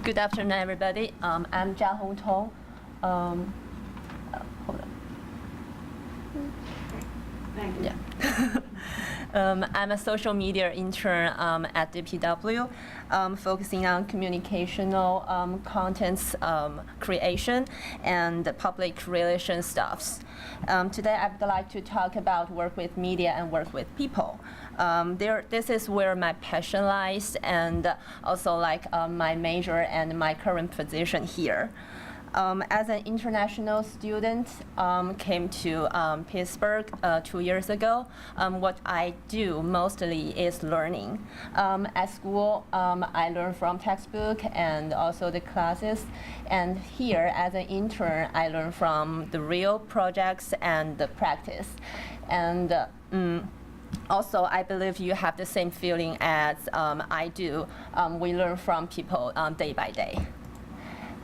Good afternoon, everybody. I'm Jia Hong Tong. Hold on. Thank you. Yeah. I'm a social media intern at DPW, focusing on communicational contents creation and public relations stuffs. Today, I would like to talk about work with media and work with people. This is where my passion lies, and also like my major and my current position here. As an international student, came to Pittsburgh 2 years ago. What I do mostly is learning. At school, I learn from textbook and also the classes. And here, as an intern, I learn from the real projects and the practice. And also, I believe you have the same feeling as I do. We learn from people day by day.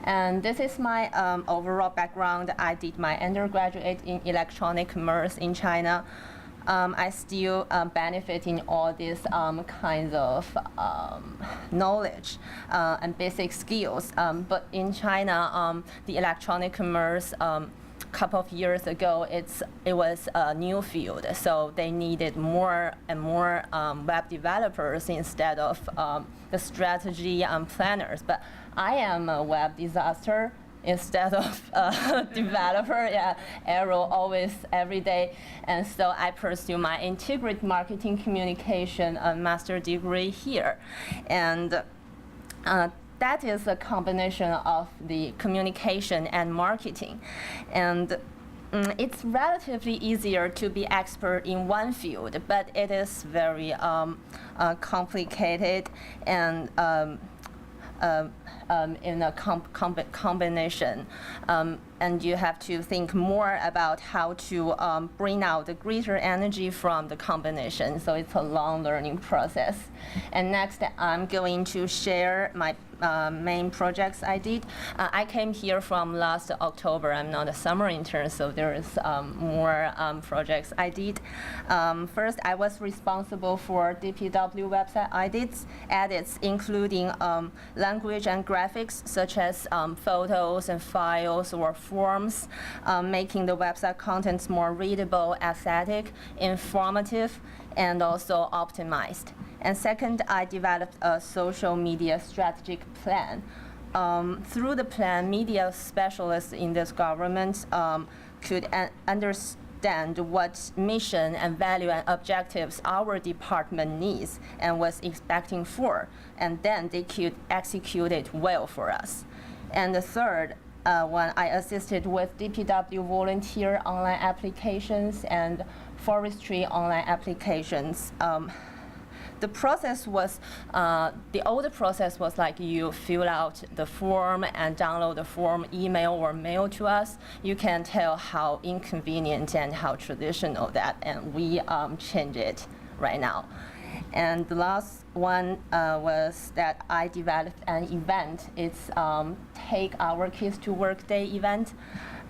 And this is my overall background. I did my undergraduate in electronic commerce in China. I still benefit in all these kinds of knowledge and basic skills. But in China, the electronic commerce couple of years ago, it was a new field, so they needed more and more web developers instead of the strategy planners. But I am a web disaster instead of a developer. Yeah, arrow always, every day. And so I pursue my integrated marketing communication master degree here. And that is a combination of the communication and marketing. And it's relatively easier to be expert in one field, but it is very complicated and in a combination. And you have to think more about how to bring out the greater energy from the combination. So it's a long learning process. And next, I'm going to share my main projects I did. I came here from last October. I'm not a summer intern, so there is more projects I did. First, I was responsible for DPW website edits, including language and graphics, such as photos and files or forms, making the website contents more readable, aesthetic, informative, and also optimized. And second, I developed a social media strategic plan. Through the plan, media specialists in this government could understand what mission and value and objectives our department needs and was expecting for, and then they could execute it well for us. And the third, when I assisted with DPW volunteer online applications and forestry online applications. The process was, the older process was like you fill out the form and download the form, email or mail to us. You can tell how inconvenient and how traditional that, and we change it right now. And the last one was that I developed an event. It's Take Our Kids to Work Day event.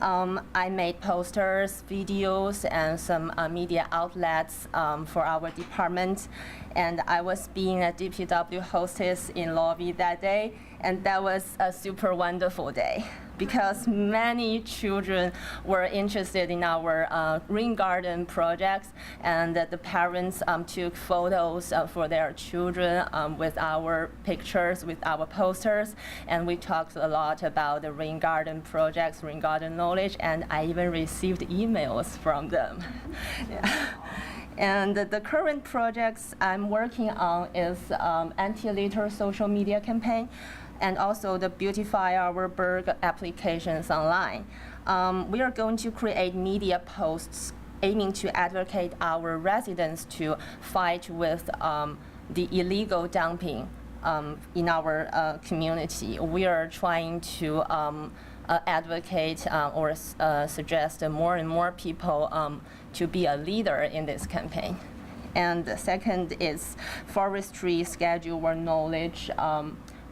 I made posters, videos, and some media outlets for our department. And I was being a DPW hostess in lobby that day, and that was a super wonderful day because many children were interested in our rain garden projects, and the parents took photos for their children with our pictures, with our posters, and we talked a lot about the rain garden projects, rain garden knowledge, and I even received emails from them. Yeah. And the current projects I'm working on is anti-litter social media campaign. and also the Beautify Our Burg applications online. We are going to create media posts aiming to advocate our residents to fight with the illegal dumping in our community. We are trying to advocate or suggest more and more people to be a leader in this campaign. And the second is forestry schedule or knowledge,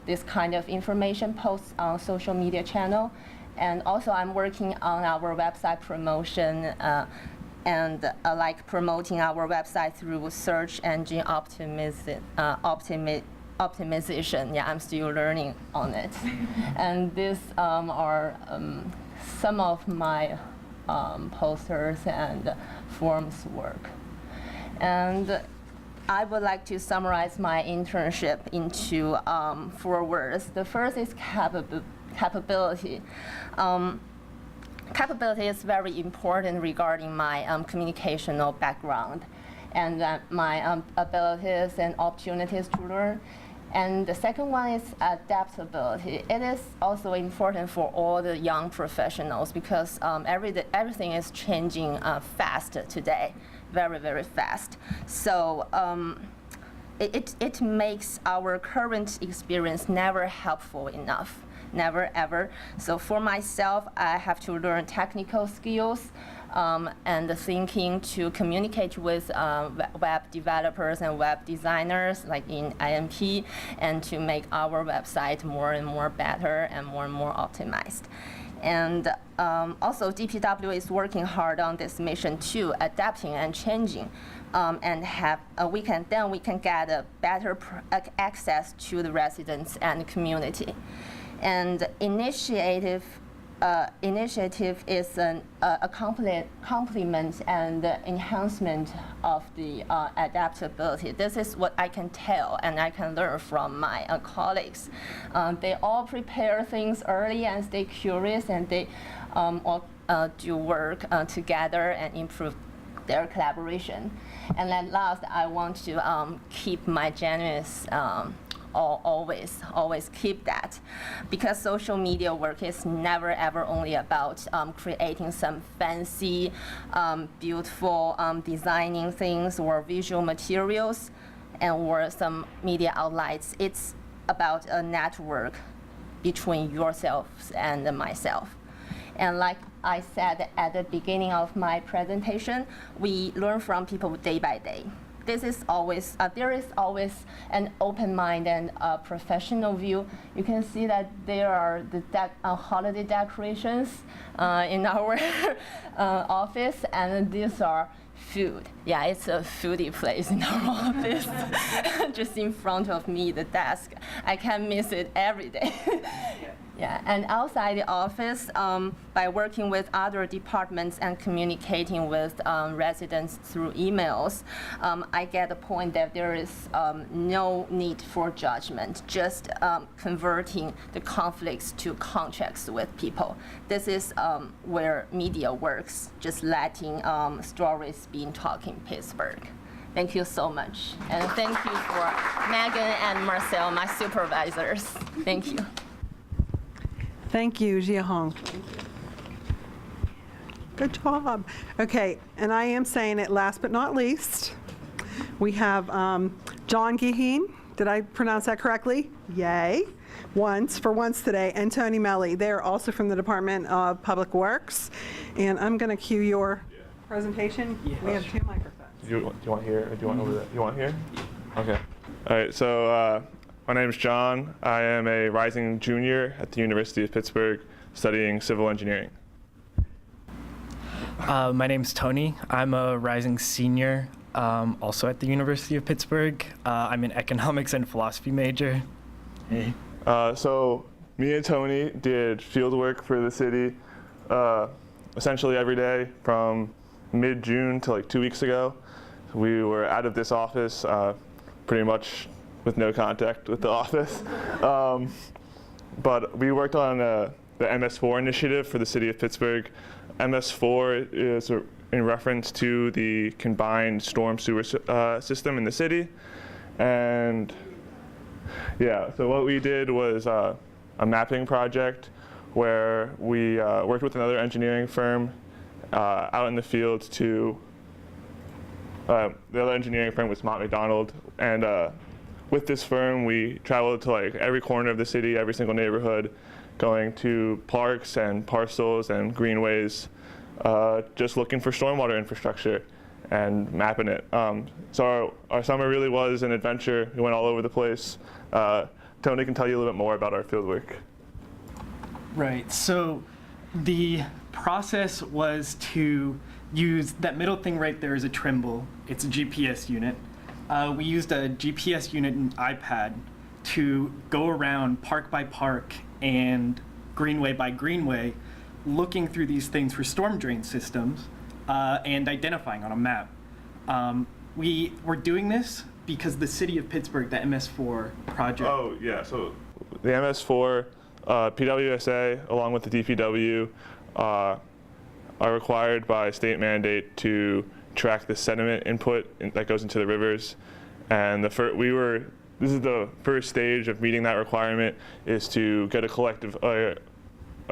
this kind of information posts on social media channel. And also I'm working on our website promotion and like promoting our website through search engine optimization. Yeah, I'm still learning on it. And these are some of my posters and forms work. And I would like to summarize my internship into 4 words. The first is capability. Capability is very important regarding my communicational background and my abilities and opportunities to learn. And the second one is adaptability. It is also important for all the young professionals because everything is changing fast today, very, very fast. So it makes our current experience never helpful enough. Never ever. So for myself, I have to learn technical skills and the thinking to communicate with web developers and web designers like in IMP and to make our website more and more better and more optimized. And also DPW is working hard on this mission too, adapting and changing. And we can get a better access to the residents and community. And initiative is a complement and enhancement of the adaptability. This is what I can tell and I can learn from my colleagues. They all prepare things early and stay curious, and they all do work together and improve their collaboration. And then last, I want to keep my genuineness. Always keep that, because social media work is never ever only about creating some fancy, beautiful designing things or visual materials or some media outlets. It's about a network between yourselves and myself. And like I said at the beginning of my presentation, we learn from people day by day. This is always, there is always an open mind and a professional view. You can see that there are the holiday decorations in our office, and these are food. Yeah, it's a foodie place in our office. Just in front of me, the desk. I can't miss it every day. Yeah, and outside the office, by working with other departments and communicating with residents through emails, I get the point that there is no need for judgment, just converting the conflicts to contracts with people. This is where media works, just letting stories being talked in Pittsburgh. Thank you so much. And thank you for Megan and Marcel, my supervisors. Thank you. Thank you, Jia Hong. Good job. Okay, and I am saying it last but not least, we have John Giheen. Did I pronounce that correctly? Yay. For once today, and Tony Mele. They're also from the Department of Public Works. And I'm going to cue your presentation. We have 2 microphones. Do you want here or do you want over there? You want here? Okay. All right, so my name is John. I am a rising junior at the University of Pittsburgh studying civil engineering. My name's Tony. I'm a rising senior, also at the University of Pittsburgh. I'm an economics and philosophy major. Hey. So me and Tony did field work for the city essentially every day from mid-June to like 2 weeks ago. We were out of this office pretty much with no contact with the office. But we worked on the MS4 initiative for the city of Pittsburgh. MS4 is in reference to the combined storm sewer system in the city. And Yeah, so what we did was a mapping project where we worked with another engineering firm out in the field to, the other engineering firm was Mott McDonald, and with this firm we traveled to like every corner of the city, every single neighborhood, going to parks and parcels and greenways, just looking for stormwater infrastructure and mapping it. So our summer really was an adventure. We went all over the place. Tony can tell you a little bit more about our fieldwork. Right, so the process was to use that middle thing right there is a Trimble. It's a GPS unit. We used a GPS unit and iPad to go around park by park and greenway by greenway, looking through these things for storm drain systems and identifying on a map. We were doing this because the city of Pittsburgh, the MS4 project. Oh yeah, so the MS4, PWSA, along with the DPW, are required by state mandate to track the sediment input that goes into the rivers. And this is the first stage of meeting that requirement, is to get a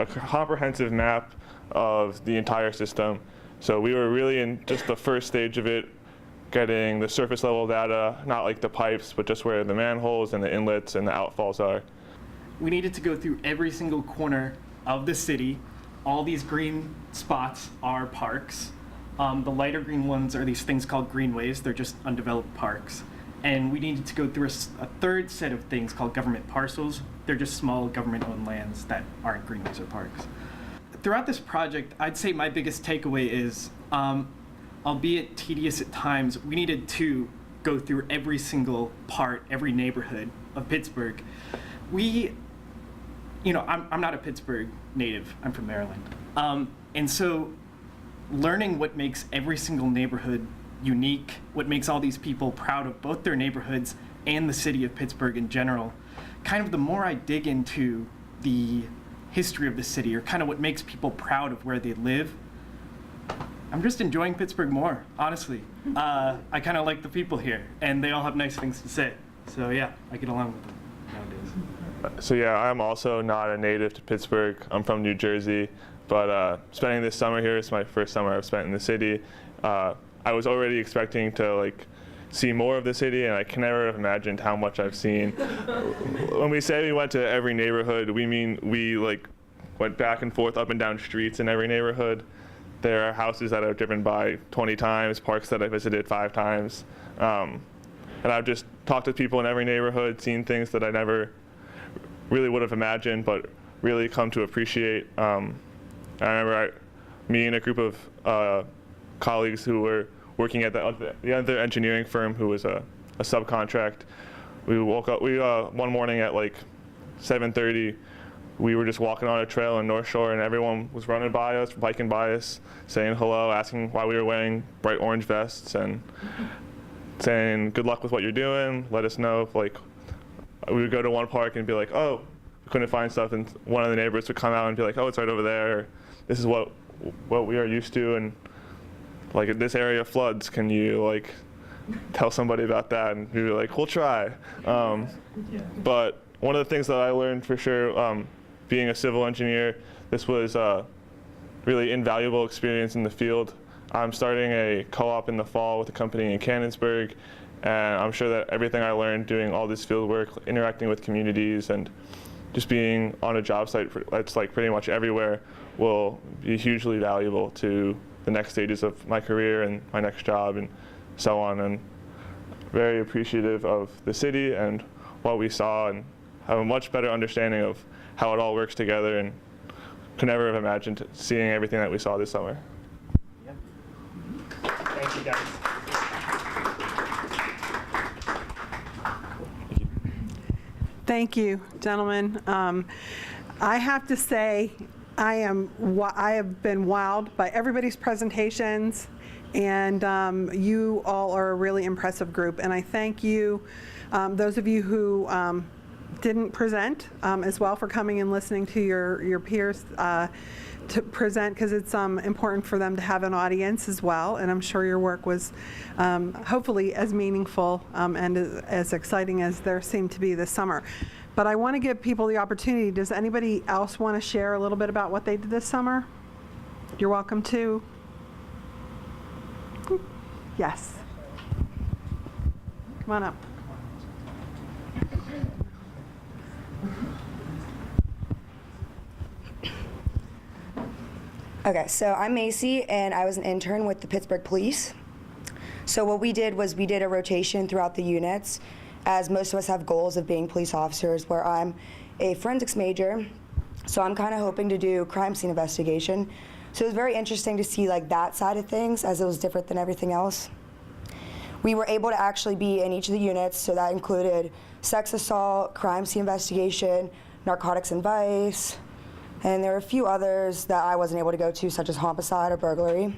comprehensive map of the entire system. So we were really in just the first stage of it, getting the surface level data, not like the pipes, but just where the manholes and the inlets and the outfalls are. We needed to go through every single corner of the city. All these green spots are parks. The lighter green ones are these things called greenways. They're just undeveloped parks. And we needed to go through a third set of things called government parcels. They're just small government-owned lands that aren't greenways or parks. Throughout this project, I'd say my biggest takeaway is, albeit tedious at times, we needed to go through every single part, every neighborhood of Pittsburgh. I'm not a Pittsburgh native, I'm from Maryland. And so learning what makes every single neighborhood unique, what makes all these people proud of both their neighborhoods and the city of Pittsburgh in general, kind of the more I dig into the history of the city, or kind of what makes people proud of where they live, I'm just enjoying Pittsburgh more, honestly. I kind of like the people here, and they all have nice things to say. So yeah, I get along with them nowadays. So yeah, I'm also not a native to Pittsburgh. I'm from New Jersey, but spending this summer here is my first summer I've spent in the city. I was already expecting to see more of the city, and I can never have imagined how much I've seen. When we say we went to every neighborhood, we mean we went back and forth up and down streets in every neighborhood. There are houses that I've driven by 20 times, parks that I visited 5 times. And I've just talked to people in every neighborhood, seen things that I never really would have imagined, but really come to appreciate. I remember me and a group of colleagues who were working at the other engineering firm, who was a subcontract. We woke up, one morning at 7:30, we were just walking on a trail in North Shore, and everyone was running by us, biking by us, saying hello, asking why we were wearing bright orange vests, and saying good luck with what you're doing, let us know if we would go to one park and be like, oh, we couldn't find stuff, and one of the neighbors would come out and be like, oh, it's right over there, this is what we are used to, and this area floods, can you tell somebody about that? And we'd be like, we'll try. But one of the things that I learned for sure, being a civil engineer, this was a really invaluable experience in the field. I'm starting a co-op in the fall with a company in Canonsburg, and I'm sure that everything I learned doing all this field work, interacting with communities, and just being on a job site that's pretty much everywhere, will be hugely valuable to the next stages of my career and my next job and so on. And very appreciative of the city and what we saw, and have a much better understanding of how it all works together, and could never have imagined seeing everything that we saw this summer. Yep. Thank you, guys. Thank you, gentlemen. I have to say, I have been wowed by everybody's presentations, and you all are a really impressive group. And I thank you, those of you who didn't present as well, for coming and listening to your peers to present, because it's important for them to have an audience as well. And I'm sure your work was hopefully as meaningful and as exciting as there seemed to be this summer. But I want to give people the opportunity. Does anybody else want to share a little bit about what they did this summer? You're welcome to. Yes. Come on up. Okay, so I'm Macy, and I was an intern with the Pittsburgh Police. So what we did was we did a rotation throughout the units, as most of us have goals of being police officers, where I'm a forensics major, so I'm kind of hoping to do crime scene investigation. So it was very interesting to see like that side of things, as it was different than everything else. We were able to actually be in each of the units, so that included sex assault, crime scene investigation, narcotics and vice, and there were a few others that I wasn't able to go to, such as homicide or burglary.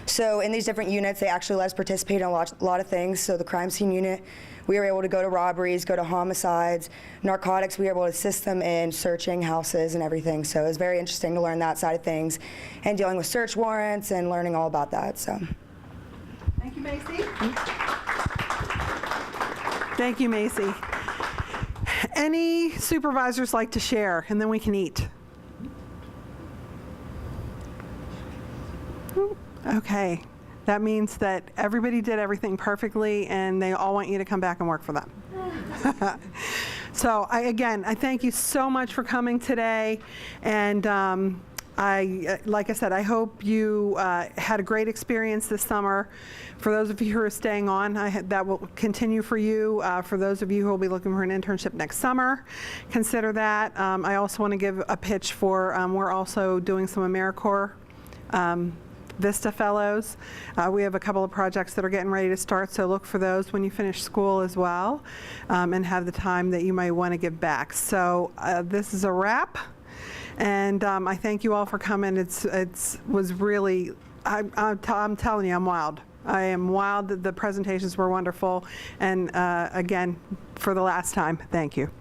So in these different units, they actually let us participate in a lot of things. So the crime scene unit, we were able to go to robberies, go to homicides. Narcotics, we were able to assist them in searching houses and everything. So it was very interesting to learn that side of things and dealing with search warrants and learning all about that. So. Thank you, Macy. Thank you, Macy. Any supervisors like to share, and then we can eat? Okay, that means that everybody did everything perfectly, and they all want you to come back and work for them. So again, I thank you so much for coming today, and like I said, I hope you had a great experience this summer. For those of you who are staying on, that will continue for you. For those of you who will be looking for an internship next summer, consider that. I also want to give a pitch for, we're also doing some AmeriCorps Vista Fellows. We have a couple of projects that are getting ready to start, so look for those when you finish school as well, and have the time that you might want to give back. So this is a wrap. And I thank you all for coming. It was really, I'm telling you, I'm wild. I am wild. The presentations were wonderful. And again, for the last time, thank you.